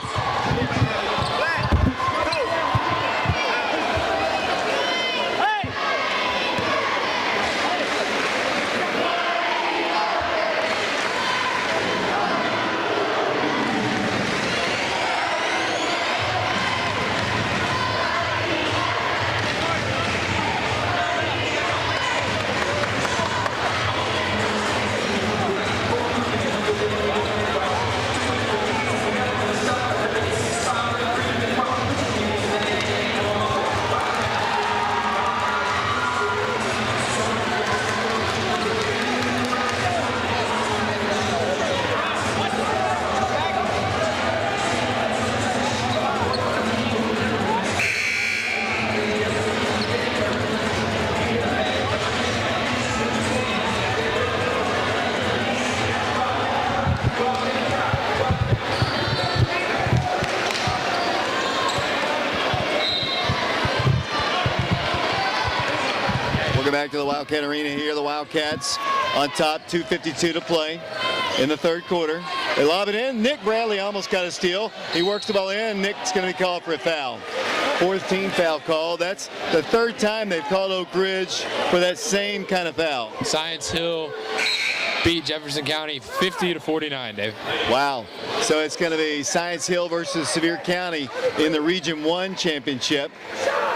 back to the Wildcat Arena here. The Wildcats on top, 2:52 to play in the third quarter. They lob it in. Nick Bradley almost got a steal. He works the ball in. Nick's going to be called for a foul. Fourth team foul call. That's the third time they've called Oak Ridge for that same kind of foul. Science Hill beat Jefferson County 50-49, Dave. Wow. So it's going to be Science Hill versus Sevier County in the Region 1 championship.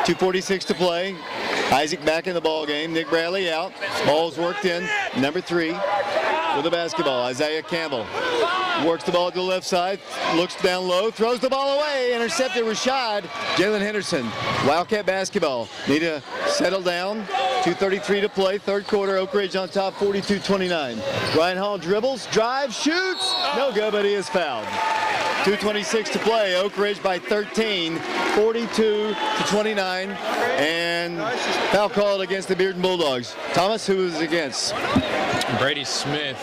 2:46 to play. Isaac back in the ball game. Nick Bradley out. Ball's worked in. Number 3 with the basketball. Isaiah Campbell works the ball to the left side. Looks down low. Throws the ball away. Intercepted Rashad. Jaylin Henderson. Wildcat basketball. Need to settle down. 2:33 to play. Third quarter. Oak Ridge on top. 42-29. Ryan Hall dribbles. Drives. Shoots. No good, but he is fouled. 2:26 to play. Oak Ridge by 13, 42-29, and foul called against the Bearden Bulldogs. Thomas, who is against? Brady Smith.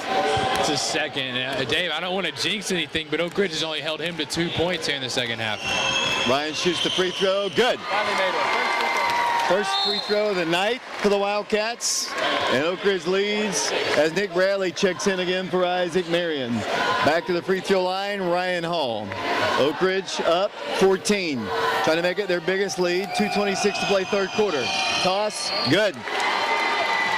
It's his second. Dave, I don't want to jinx anything, but Oak Ridge has only held him to 2 points here in the second half. Ryan shoots the free throw. Good. First free throw of the night for the Wildcats. And Oak Ridge leads as Nick Bradley checks in again for Isaac Merian. Back to the free throw line, Ryan Hall. Oak Ridge up 14. Trying to make it their biggest lead. 2:26 to play third quarter. Toss, good.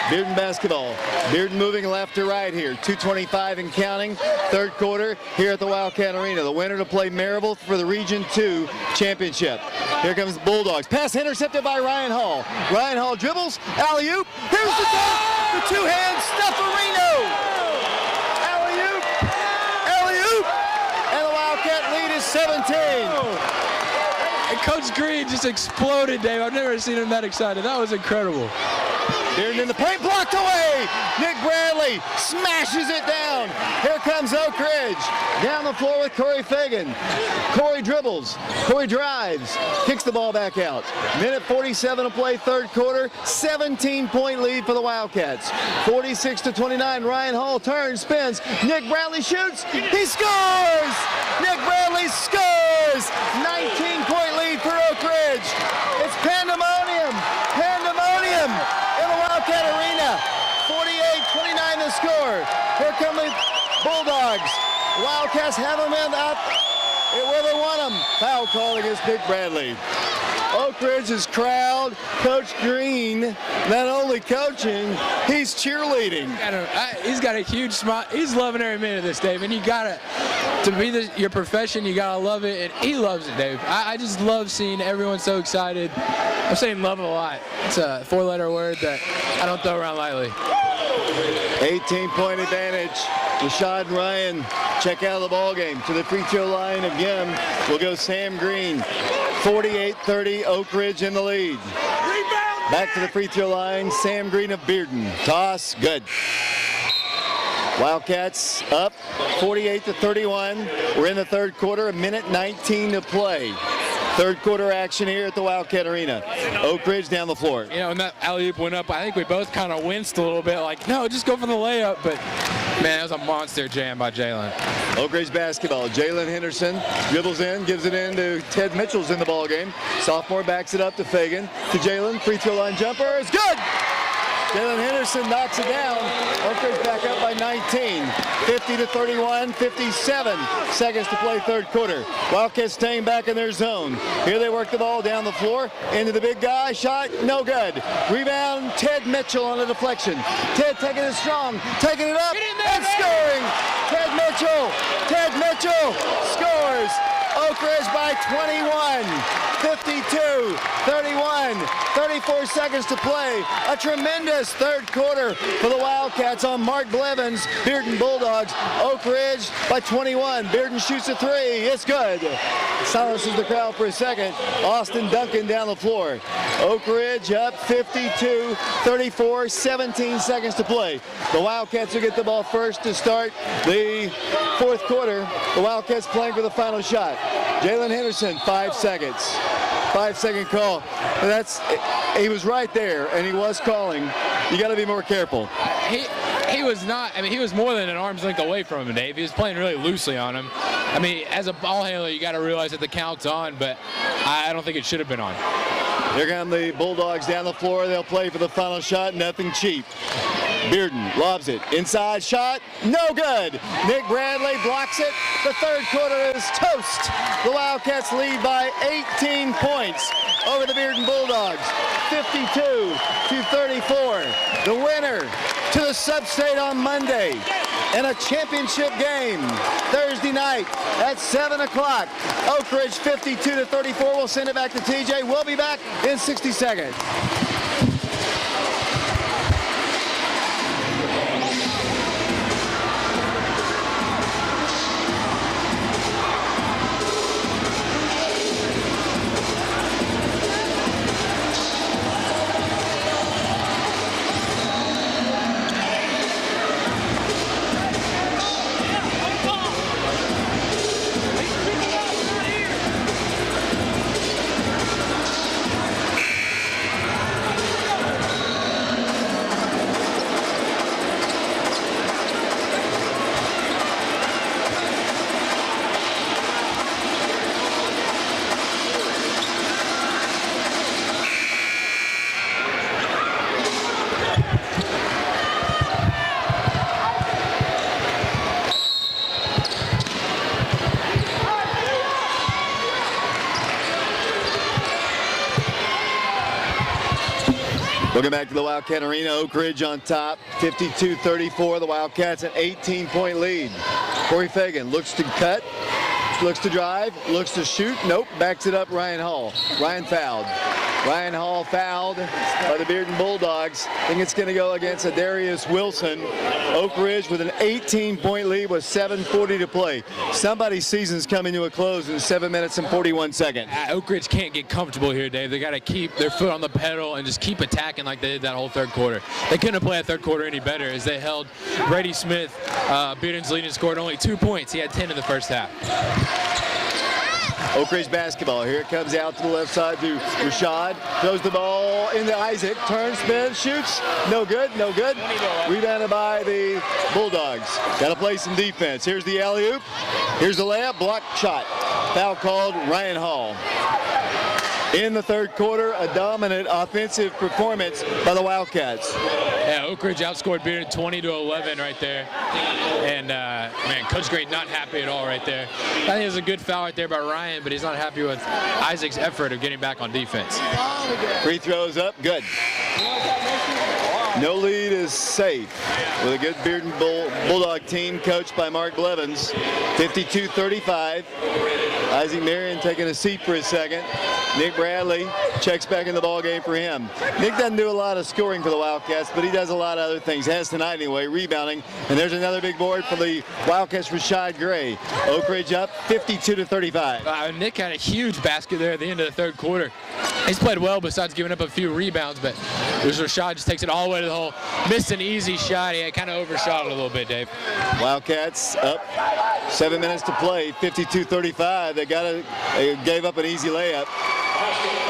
Bearden basketball. Bearden moving left to right here. 2:25 and counting. Third quarter here at the Wildcat Arena. The winner to play Maryville for the Region 2 championship. Here comes the Bulldogs. Pass intercepted by Ryan Hall. Ryan Hall dribbles. Alley-oop. Here's the dunk. The two-hand Stufferino. Alley-oop. Alley-oop. And the Wildcat lead is 17. And Coach Green just exploded, Dave. I've never seen him that excited. That was incredible. Bearden in the paint, blocked away. Nick Bradley smashes it down. Here comes Oak Ridge. Down the floor with Corey Fagan. Corey dribbles. Corey drives. Kicks the ball back out. Minute 47 to play third quarter. 17-point lead for the Wildcats. 46-29. Ryan Hall turns, spins. Nick Bradley shoots. He scores! Nick Bradley scores! 19-point lead for Oak Ridge. It's pandemonium. Pandemonium. Wildcat Arena, 48-29 the score. Here come the Bulldogs. Wildcats have them in up where they want them. Foul call against Nick Bradley. Oak Ridge's crowd, Coach Green, not only coaching, he's cheerleading. He's got a huge smile. He's loving every minute of this, Dave. And you gotta, to be your profession, you gotta love it, and he loves it, Dave. I just love seeing everyone so excited. I'm saying love a lot. It's a four-letter word that I don't throw around lightly. 18-point advantage. Rashad Ryan check out of the ball game. To the free throw line again will go Sam Green. 48-30, Oak Ridge in the lead. Back to the free throw line, Sam Green of Bearden. Toss, good. Wildcats up 48-31. We're in the third quarter, a minute 19 to play. Third quarter action here at the Wildcat Arena. Oak Ridge down the floor. You know, when that alley-oop went up, I think we both kind of winced a little bit, like, no, just go for the layup. But, man, it was a monster jam by Jaylin. Oak Ridge basketball. Jaylin Henderson dribbles in, gives it in to Ted Mitchell's in the ball game. Sophomore backs it up to Fagan. To Jaylin, free throw line jumper is good. Jaylin Henderson knocks it down. Oak Ridge back up by 19. 50-31, 57 seconds to play third quarter. Wildcats staying back in their zone. Here they work the ball down the floor. Into the big guy. Shot, no good. Rebound, Ted Mitchell on a deflection. Ted taking it strong. Taking it up and scoring. Ted Mitchell scores. Oak Ridge by 21. 52-31. 34 seconds to play. A tremendous third quarter for the Wildcats on Mark Blevins. Bearden Bulldogs. Oak Ridge by 21. Bearden shoots a three. It's good. Silences the crowd for a second. Austin Duncan down the floor. Oak Ridge up 52-34. 17 seconds to play. The Wildcats will get the ball first to start the fourth quarter. The Wildcats playing for the final shot. Jaylin Henderson, 5 seconds. 5-second call. He was right there, and he was calling. You got to be more careful. He was not. I mean, he was more than an arm's length away from him, Dave. He was playing really loosely on him. I mean, as a ball handler, you got to realize that the count's on, but I don't think it should have been on. Here come the Bulldogs down the floor. They'll play for the final shot. Nothing cheap. Bearden lobs it. Inside shot. No good. Nick Bradley blocks it. The third quarter is toast. The Wildcats lead by 18 points over the Bearden Bulldogs. 52-34. The winner to the sub-state on Monday. And a championship game Thursday night at 7 o'clock. Oak Ridge 52-34. We'll send it back to TJ. We'll be back in 60 seconds. Welcome back to the Wildcat Arena. Oak Ridge on top, 52-34. The Wildcats an 18-point lead. Corey Fagan looks to cut, looks to drive, looks to shoot. Nope, backs it up Ryan Hall. Ryan fouled. Ryan Hall fouled by the Bearden Bulldogs. I think it's going to go against Darius Wilson. Oak Ridge with an 18-point lead with 7:40 to play. Somebody's season's coming to a close in 7 minutes and 41 seconds. Oak Ridge can't get comfortable here, Dave. They got to keep their foot on the pedal and just keep attacking like they did that whole third quarter. They couldn't have played that third quarter any better as they held Brady Smith, Bearden's leading, scored only 2 points. He had 10 in the first half. Oak Ridge basketball. Here it comes out to the left side to Rashad. Throws the ball into Isaac. Turns, spins, shoots. No good, no good. Rebounded by the Bulldogs. Got to play some defense. Here's the alley-oop. Here's the layup. Block shot. Foul called Ryan Hall. In the third quarter, a dominant offensive performance by the Wildcats. Yeah, Oak Ridge outscored Bearden 20-11 right there. And, man, Coach Green not happy at all right there. I think it was a good foul right there by Ryan, but he's not happy with Isaac's effort of getting back on defense. Free throws up, good. No lead is safe with a good Bearden Bulldog team coached by Mark Blevins. 52-35. Isaac Merian taking a seat for a second. Nick Bradley checks back in the ball game for him. Nick doesn't do a lot of scoring for the Wildcats, but he does a lot of other things. Has tonight anyway, rebounding. And there's another big board for the Wildcats, Rashad Gray. Oak Ridge up 52-35. Nick had a huge basket there at the end of the third quarter. He's played well besides giving up a few rebounds, but Rashad just takes it all the way to the hole. Missed an easy shot. He kind of overshot it a little bit, Dave. Wildcats up 7 minutes to play, 52-35. They gave up an easy layup.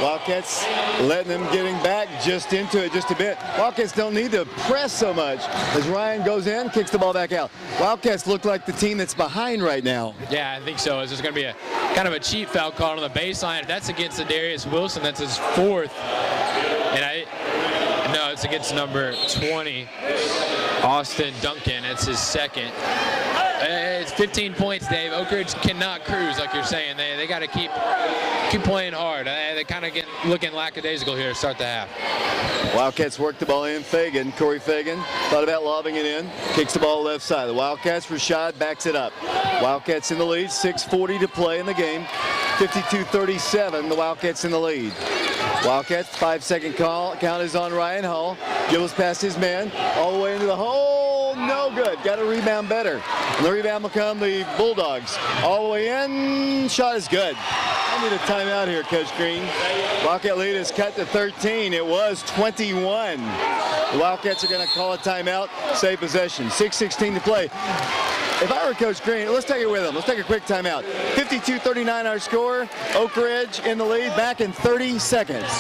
Wildcats letting them getting back just into it just a bit. Wildcats don't need to press so much as Ryan goes in, kicks the ball back out. Wildcats look like the team that's behind right now. Yeah, I think so. It's just going to be a kind of a cheap foul call on the baseline. If that's against Darius Wilson, that's his fourth. And no, it's against number 20, Austin Duncan. It's his second. It's 15 points, Dave. Oak Ridge cannot cruise, like you're saying. They got to keep playing hard. They kind of get looking lackadaisical here to start the half. Wildcats work the ball in. Fagan, Corey Fagan, thought about lobbing it in. Kicks the ball left side. The Wildcats, Rashad backs it up. Wildcats in the lead. 6:40 to play in the game. 52-37. The Wildcats in the lead. Wildcats, 5-second count is on Ryan Hall. Dribbles past his man, all the way into the hole. No good. Got to rebound better. And the rebound will come the Bulldogs. All the way in. Shot is good. I need a timeout here, Coach Green. Wildcat lead is cut to 13. It was 21. The Wildcats are going to call a timeout. Save possession. 6:16 to play. If I were Coach Green, let's take it with him. Let's take a quick timeout. 52-39 our score. Oak Ridge in the lead. Back in 30 seconds.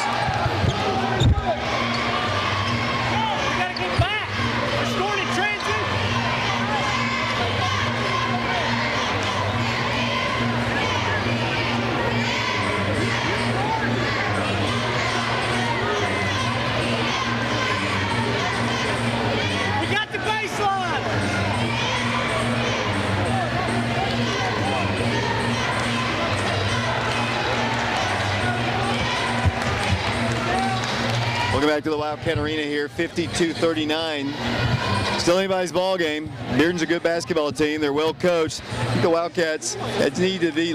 Welcome back to the Wildcat Arena here, 52-39. Still anybody's ball game. Bearden's a good basketball team. They're well coached. The Wildcats need to be,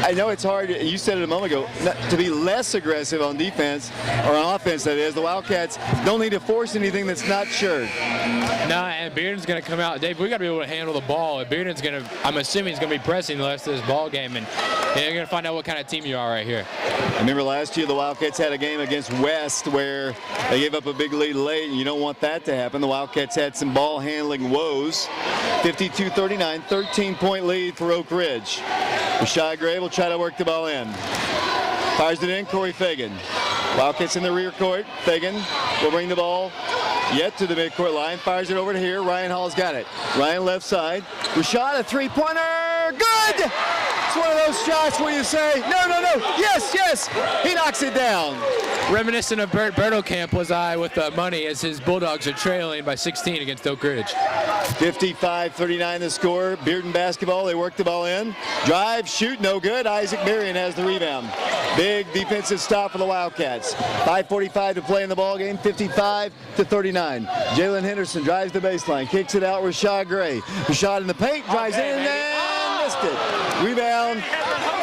I know it's hard, you said it a moment ago, to be less aggressive on defense, or on offense that is. The Wildcats don't need to force anything that's not sure. No, and Bearden's going to come out. Dave, we got to be able to handle the ball. Bearden's going to, I'm assuming he's going to be pressing the rest of this ball game, and you're going to find out what kind of team you are right here. I remember last year the Wildcats had a game against West where they gave up a big lead late, and you don't want that to happen. The Wildcats had some ball handling woes. 52-39, 13-point lead for Oak Ridge. Rashad Gray will try to work the ball in. Fires it in, Corey Fagan. Wildcats in the rear court. Fagan will bring the ball yet to the midcourt line. Fires it over to here. Ryan Hall's got it. Ryan left side. Rashad, a three-pointer. Good! It's one of those shots where you say, no, no, no, yes, yes. He knocks it down. Reminiscent of Bert Bertelkamp was I with the money as his Bulldogs are trailing by 16 against Oak Ridge. 55-39 the score. Bearden basketball. They work the ball in. Drive, shoot, no good. Isaac Merian has the rebound. Big defensive stop for the Wildcats. 5:45 to play in the ball game. 55-39. Jaylin Henderson drives the baseline, kicks it out. Rashad Gray. Rashad in the paint, drives in and missed it. Rebound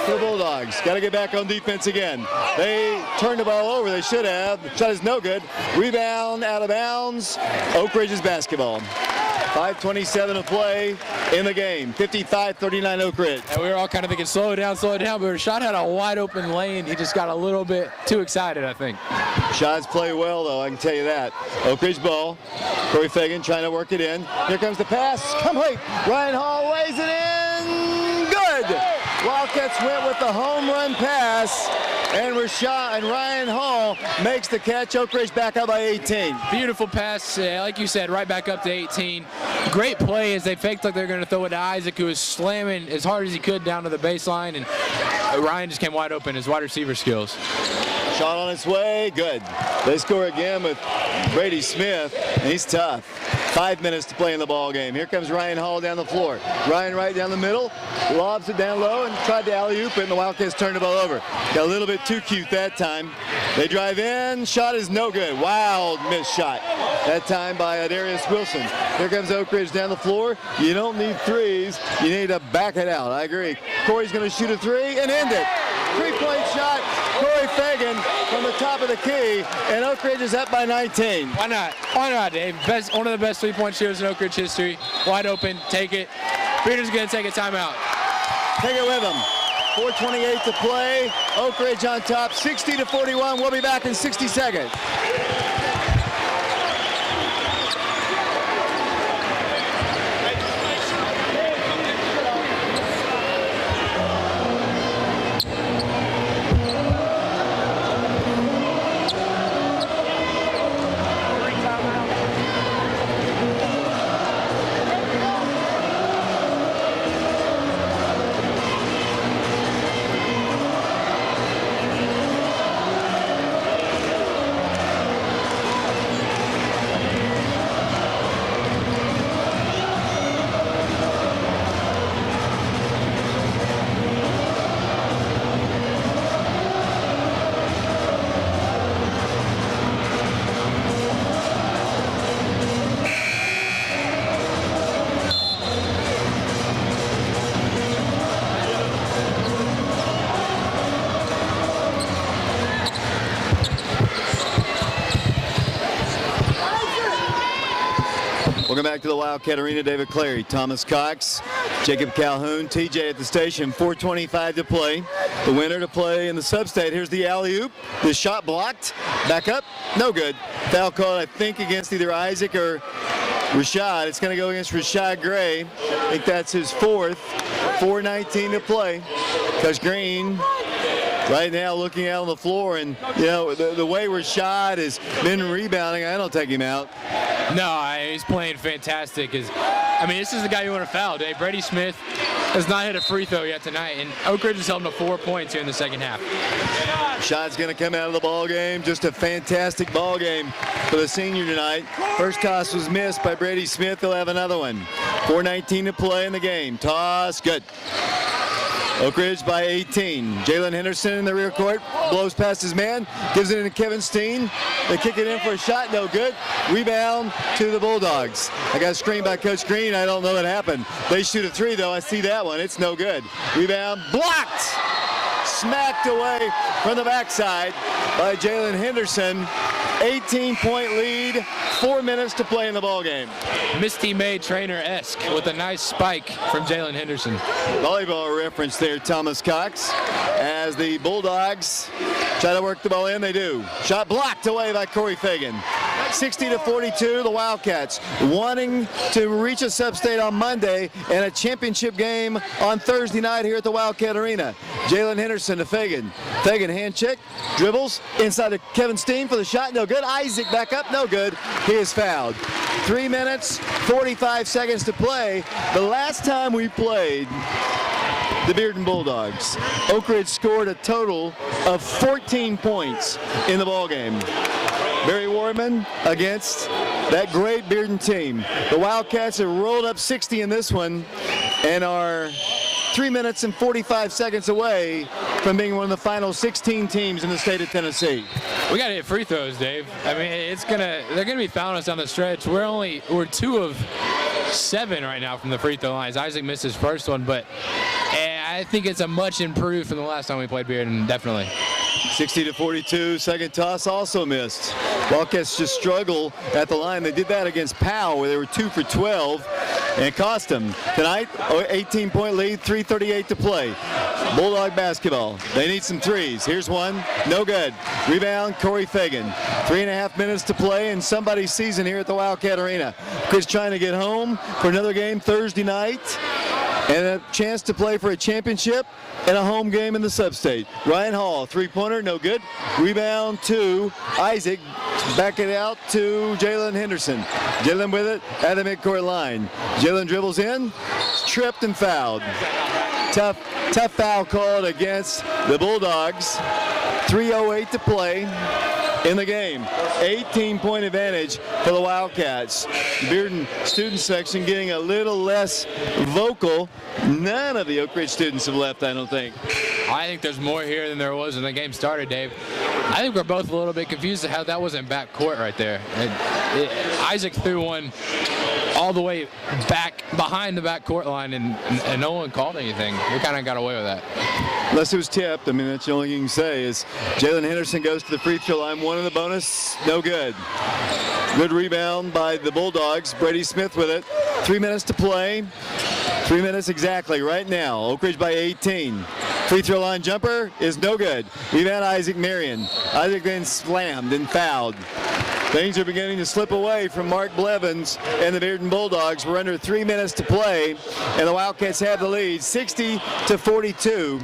for the Bulldogs. Got to get back on defense again. They turned the ball over. They should have. The shot is no good. Rebound out of bounds. Oak Ridge's basketball. 5:27 to play in the game. 55-39 Oak Ridge. And we were all kind of thinking, slow it down, but Rashad had a wide open lane. He just got a little bit too excited, I think. Shots play well, though, I can tell you that. Oak Ridge ball. Corey Fagan trying to work it in. Here comes the pass. Come late. Ryan Hall weighs it in. Good. Wildcats went with the home run pass, and Rashad and Ryan Hall makes the catch. Oak Ridge back up by 18. Beautiful pass, like you said, right back up to 18. Great play as they faked like they're going to throw it to Isaac, who was slamming as hard as he could down to the baseline, and Ryan just came wide open, his wide receiver skills. Shot on its way, good. They score again with Brady Smith, and he's tough. 5 minutes to play in the ball game. Here comes Ryan Hall down the floor. Ryan right down the middle, lobs it down low and tried to alley-oop it, and the Wildcats turned the ball over. Got a little bit too cute that time. They drive in, shot is no good. Wild missed shot. That time by Darius Wilson. Here comes Oak Ridge down the floor. You don't need threes, you need to back it out. I agree. Corey's going to shoot a three and end it. 3-point shot, Corey Fagan from the top of the key, and Oak Ridge is up by 19. Why not? Why not, Dave? One of the best three-point shooters in Oak Ridge history. Wide open, take it. Bearden's going to take a timeout. Take it with him. 4:28 to play. Oak Ridge on top, 60-41. We'll be back in 60 seconds. Welcome back to the Wildcat Arena. David Clary, Thomas Cox, Jacob Calhoun, TJ at the station. 4:25 to play. The winner to play in the sub-state. Here's the alley-oop. The shot blocked. Back up. No good. Foul call, I think, against either Isaac or Rashad. It's going to go against Rashad Gray. I think that's his fourth. 4:19 to play. Coach Green right now looking out on the floor, and you know the way Rashad has been rebounding, I don't take him out. No, he's playing fantastic. I mean, this is the guy you want to foul, Dave. Brady Smith has not hit a free throw yet tonight, and Oak Ridge has held him to 4 points here in the second half. Shot's going to come out of the ball game. Just a fantastic ball game for the senior tonight. First toss was missed by Brady Smith. They'll have another one. 4:19 to play in the game. Toss, good. Oak Ridge by 18. Jaylin Henderson in the rear court, blows past his man, gives it into Kevin Steen. They kick it in for a shot, no good. Rebound to the Bulldogs. I got a screen by Coach Green. I don't know what happened. They shoot a three, though. I see that one. It's no good. Rebound blocked. Smacked away from the backside by Jaylin Henderson. 18-point lead, 4 minutes to play in the ballgame. Misty May trainer-esque with a nice spike from Jaylin Henderson. Volleyball reference there, Thomas Cox. As the Bulldogs try to work the ball in, they do. Shot blocked away by Corey Fagan. 60-42, the Wildcats wanting to reach a sub-state on Monday and a championship game on Thursday night here at the Wildcat Arena. Jaylin Henderson to Fagan. Fagan hand check, dribbles inside to Kevin Steen for the shot, no good. Isaac back up, no good. He is fouled. 3 minutes, 45 seconds to play. The last time we played the Bearden Bulldogs, Oak Ridge scored a total of 14 points in the ballgame. Barry Warman against that great Bearden team. The Wildcats have rolled up 60 in this one and are 3 minutes and 45 seconds away from being one of the final 16 teams in the state of Tennessee. We got to hit free throws, Dave. I mean, they're gonna be fouling us down the stretch. We're 2 of 7 right now from the free throw lines. Isaac missed his first one, but I think it's a much improved from the last time we played Bearden, definitely. 60-42, second toss also missed. Wildcats just struggle at the line. They did that against Powell, where they were 2 for 12, and it cost them. Tonight, 18-point lead, 3:38 to play. Bulldog basketball. They need some threes. Here's one, no good. Rebound, Corey Fagan. 3.5 minutes to play in somebody's season here at the Wildcat Arena. Chris trying to get home for another game Thursday night, and a chance to play for a championship and a home game in the sub-state. Ryan Hall, three-pointer, no good. Rebound to Isaac. Back it out to Jaylin Henderson. Jaylin with it at the midcourt line. Jaylin dribbles in, tripped and fouled. Tough foul called against the Bulldogs. 3:08 to play in the game. 18-point advantage for the Wildcats. The Bearden student section getting a little less vocal. None of the Oak Ridge students have left, I don't think. I think there's more here than there was when the game started, Dave. I think we're both a little bit confused at how that wasn't back court right there. Isaac threw one all the way back behind the back court line, and no one called anything. We kind of got away with that. Unless it was tipped. I mean, that's the only thing you can say is Jaylin Henderson goes to the free throw line. One in the bonus, no good. Good rebound by the Bulldogs. Brady Smith with it. 3 minutes to play. 3 minutes exactly right now. Oak Ridge by 18. Free throw line jumper is no good. Rebound Isaac Merian. Isaac then slammed and fouled. Things are beginning to slip away from Mark Blevins and the Bearden Bulldogs. We're under 3 minutes to play, and the Wildcats have the lead, 60-42.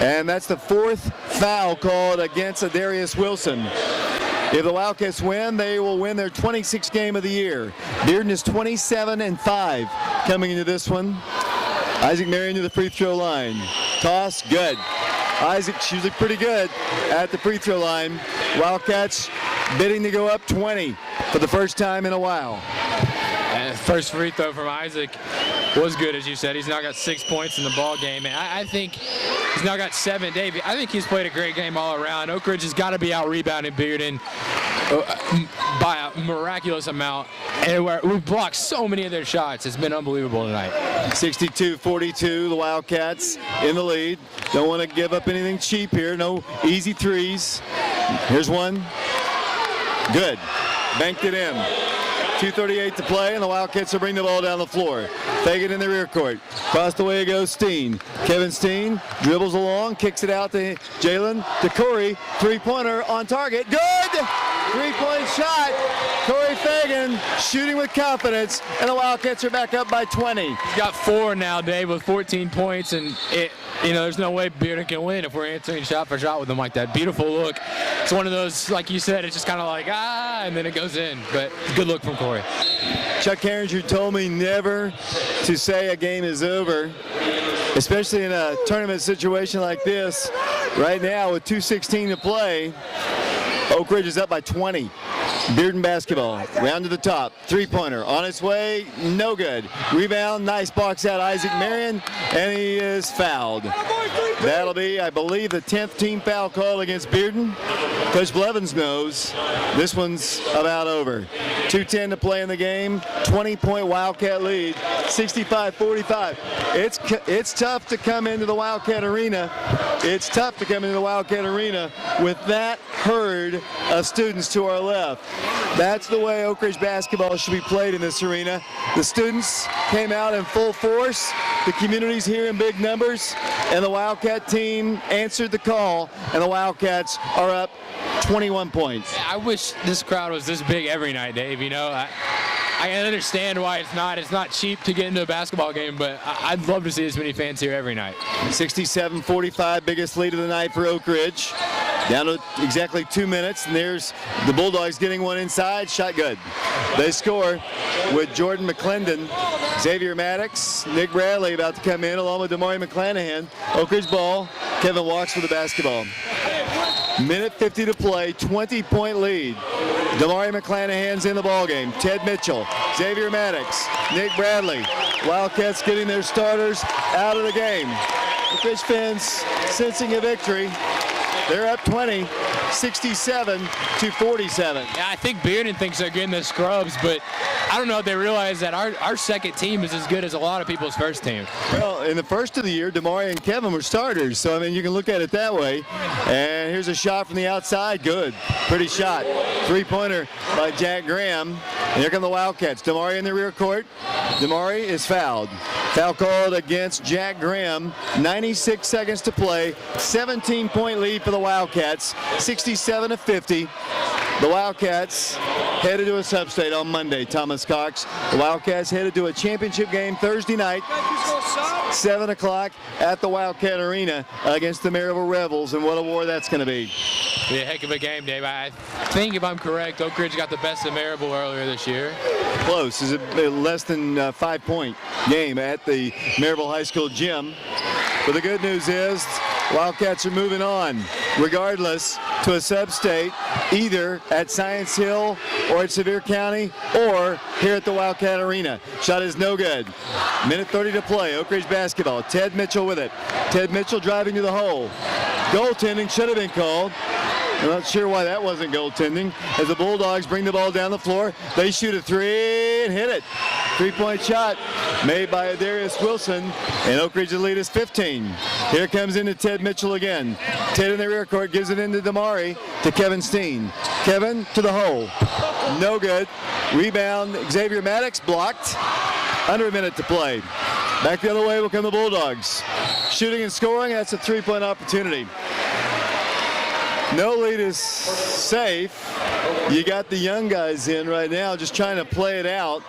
And that's the 4th foul called against Adarius Wilson. If the Wildcats win, they will win their 26th game of the year. Bearden is 27-5 coming into this one. Isaac Merian to the free throw line. Toss, good. Isaac's usually pretty good at the free throw line. Wildcats bidding to go up 20 for the first time in a while. And first free throw from Isaac was good, as you said. He's now got 6 points in the ball game. And I think he's now got 7. Dave, I think he's played a great game all around. Oak Ridge has got to be out-rebounding Bearden by a miraculous amount. And we've blocked so many of their shots. It's been unbelievable tonight. 62-42, the Wildcats in the lead. Don't want to give up anything cheap here. No easy threes. Here's one. Good. Banked it in. 2:38 to play, and the Wildcats will bring the ball down the floor. Fagan in the rear court. Across the way goes Steen. Kevin Steen dribbles along, kicks it out to Jaylin, to Corey. Three-pointer on target. Good! Three-point shot. Corey Fagan shooting with confidence, and the Wildcats are back up by 20. He's got 4 now, Dave, with 14 points, and there's no way Bearden can win if we're answering shot for shot with them like that. Beautiful look. It's one of those, like you said, it's just kind of like, and then it goes in. But good look from Corey. Chuck Herringer told me never to say a game is over, especially in a tournament situation like this. Right now, with 2:16 to play, Oak Ridge is up by 20. Bearden basketball, round to the top, three-pointer, on its way, no good. Rebound, nice box out, Isaac Merian, and he is fouled. That'll be, I believe, the 10th team foul call against Bearden. Coach Blevins knows this one's about over. 2:10 to play in the game, 20-point Wildcat lead, 65-45. It's tough to come into the Wildcat Arena. It's tough to come into the Wildcat Arena with that herd of students to our left. That's the way Oak Ridge basketball should be played in this arena. The students came out in full force, the community's here in big numbers, and the Wildcat team answered the call, and the Wildcats are up 21 points. I wish this crowd was this big every night, Dave. You know, I can understand why it's not. It's not cheap to get into a basketball game, but I'd love to see as many fans here every night. 67-45, biggest lead of the night for Oak Ridge. Down to exactly 2 minutes, and there's the Bulldogs getting one inside. Shot good. They score with Jordan McClendon, Xavier Maddox, Nick Bradley about to come in, along with Damari McClanahan. Oak Ridge ball. Kevin walks for the basketball. Minute 50 to play, 20-point lead. Damari McClanahan's in the ballgame. Ted Mitchell, Xavier Maddox, Nick Bradley. Wildcats getting their starters out of the game. The Fish fans sensing a victory. They're up 20, 67-47. Yeah, I think Bearden thinks they're getting the scrubs, but I don't know if they realize that our second team is as good as a lot of people's first team. Well, in the first of the year, Damari and Kevin were starters, so I mean you can look at it that way. And here's a shot from the outside. Good. Pretty shot. Three-pointer by Jack Graham. And here come the Wildcats. Damari in the rear court. Damari is fouled. Foul called against Jack Graham. 96 seconds to play. 17-point lead for the Wildcats. 67-50. The Wildcats headed to a sub-state on Monday, Thomas Cox. The Wildcats headed to a championship game Thursday night, 7 o'clock at the Wildcat Arena against the Maryville Rebels, and what a war that's going to be. Be a heck of a game, Dave. I think, if I'm correct, Oak Ridge got the best of Maryville earlier this year. Close. It's a less than 5-point game at the Maryville High School gym. But the good news is Wildcats are moving on, regardless, to a sub-state, either at Science Hill or at Sevier County or here at the Wildcat Arena. Shot is no good. Minute 30 to play. Oak Ridge basketball. Ted Mitchell with it. Ted Mitchell driving to the hole. Goaltending should have been called. I'm not sure why that wasn't goaltending. As the Bulldogs bring the ball down the floor, they shoot a three and hit it. Three-point shot made by Darius Wilson, and Oak Ridge's lead is 15. Here comes into Ted Mitchell again. Ted in the rear court gives it into Damari to Kevin Steen. Kevin to the hole. No good. Rebound, Xavier Maddox blocked. Under a minute to play. Back the other way will come the Bulldogs. Shooting and scoring, that's a three-point opportunity. No lead is safe. You got the young guys in right now just trying to play it out.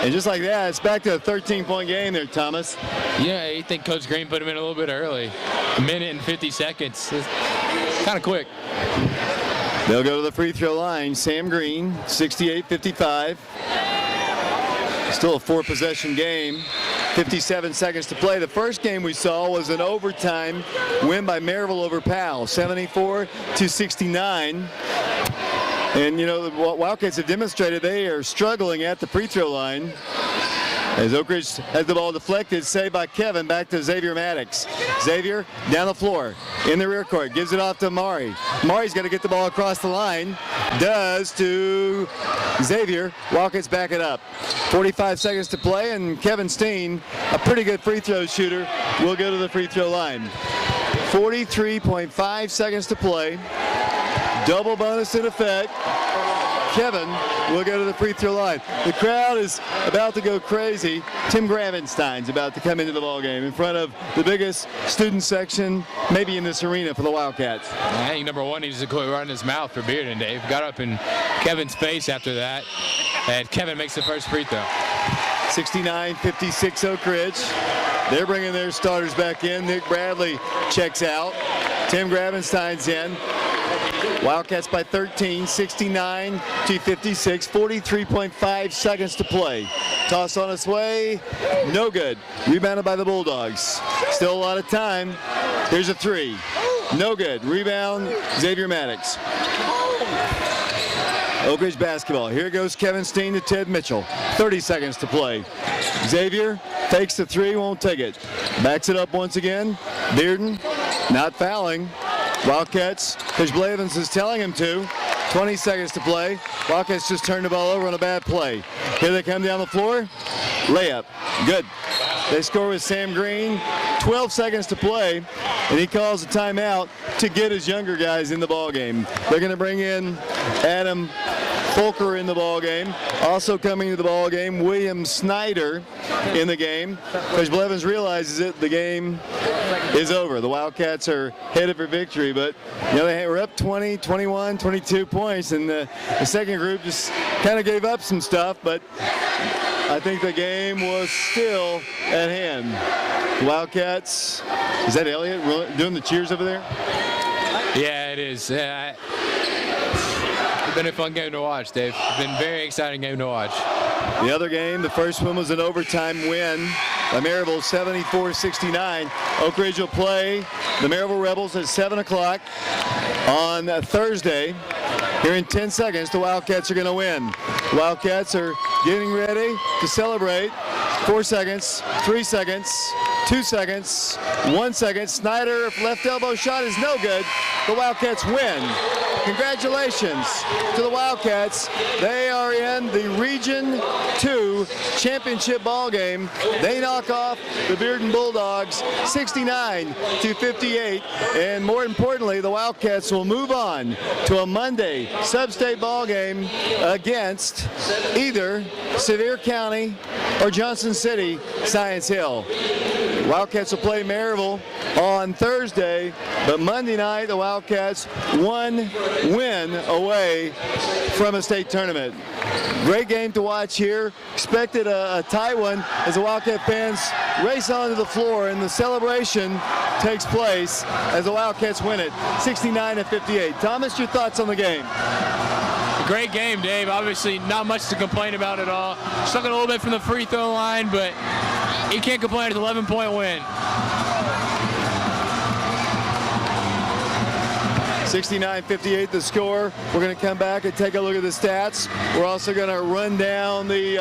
And just like that, it's back to a 13-point game there, Thomas. Yeah, I think Coach Green put him in a little bit early. A minute and 50 seconds. It's kind of quick. They'll go to the free throw line. Sam Green, 68-55. Still a four-possession game. 57 seconds to play. The first game we saw was an overtime win by Maryville over Powell, 74-69. And, you know, the Wildcats have demonstrated they are struggling at the free throw line. As Oak Ridge has the ball deflected, saved by Kevin, back to Xavier Maddox. Xavier down the floor, in the rear court, gives it off to Mari. Mari's got to get the ball across the line. Does to Xavier. Wildcats back it up. 45 seconds to play, and Kevin Steen, a pretty good free throw shooter, will go to the free throw line. 43.5 seconds to play. Double bonus in effect. Kevin will go to the free throw line. The crowd is about to go crazy. Tim Gravenstein's about to come into the ballgame in front of the biggest student section maybe in this arena for the Wildcats. I think number one needs to quit running his mouth for Bearden, Dave. Got up in Kevin's face after that, and Kevin makes the first free throw. 69-56 Oak Ridge. They're bringing their starters back in. Nick Bradley checks out. Tim Gravenstein's in. Wildcats by 13, 69-56, 43.5 seconds to play. Toss on its way, no good. Rebounded by the Bulldogs. Still a lot of time. Here's a three, no good. Rebound, Xavier Maddox. Oak Ridge basketball. Here goes Kevin Steen to Ted Mitchell. 30 seconds to play. Xavier fakes the three, won't take it. Backs it up once again. Bearden not fouling. Wildcats, Coach Blavins is telling him to. 20 seconds to play. Wildcats just turned the ball over on a bad play. Here they come down the floor. Layup. Good. They score with Sam Green. 12 seconds to play, and he calls a timeout to get his younger guys in the ball game. They're going to bring in Adam Folker in the ball game. Also coming to the ball game, William Snyder in the game. Coach Blevins realizes it. The game is over. The Wildcats are headed for victory, but they were up 20, 21, 22 points, and the second group just kind of gave up some stuff, but I think the game was still at hand. Wildcats, is that Elliott doing the cheers over there? Yeah, it is. It's been a fun game to watch, Dave. It's been a very exciting game to watch. The other game, the first one was an overtime win by Maryville, 74-69. Oak Ridge will play the Maryville Rebels at 7 o'clock on Thursday. Here in 10 seconds, the Wildcats are going to win. The Wildcats are getting ready to celebrate. 4 seconds, 3 seconds, 2 seconds, 1 second. Snyder, left elbow shot is no good. The Wildcats win. Congratulations to the Wildcats. They are in the Region 2 championship ball game. They knock off the Bearden Bulldogs 69-58. And more importantly, the Wildcats will move on to a Monday sub-state ball game against either Sevier County or Johnson City Science Hill. Wildcats will play Maryville on Thursday, but Monday night the Wildcats one win away from a state tournament. Great game to watch here. Expected a tie one as the Wildcat fans race onto the floor, and the celebration takes place as the Wildcats win it 69-58. Thomas, your thoughts on the game? Great game, Dave. Obviously not much to complain about at all. Struggling a little bit from the free throw line, but you can't complain. It's an 11-point win. 69-58 the score. We're going to come back and take a look at the stats. We're also going to run down the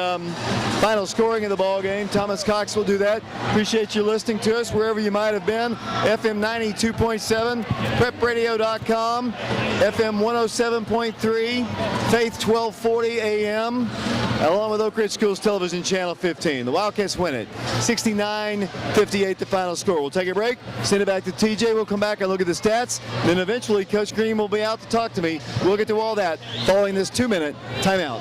final scoring of the ball game. Thomas Cox will do that. Appreciate you listening to us wherever you might have been. FM 92.7, prepradio.com, FM 107.3, Faith 1240 AM, along with Oak Ridge Schools Television Channel 15. The Wildcats win it. 69-58 the final score. We'll take a break, send it back to TJ. We'll come back and look at the stats. Then eventually Coach Green will be out to talk to me. We'll get to all that following this 2-minute timeout.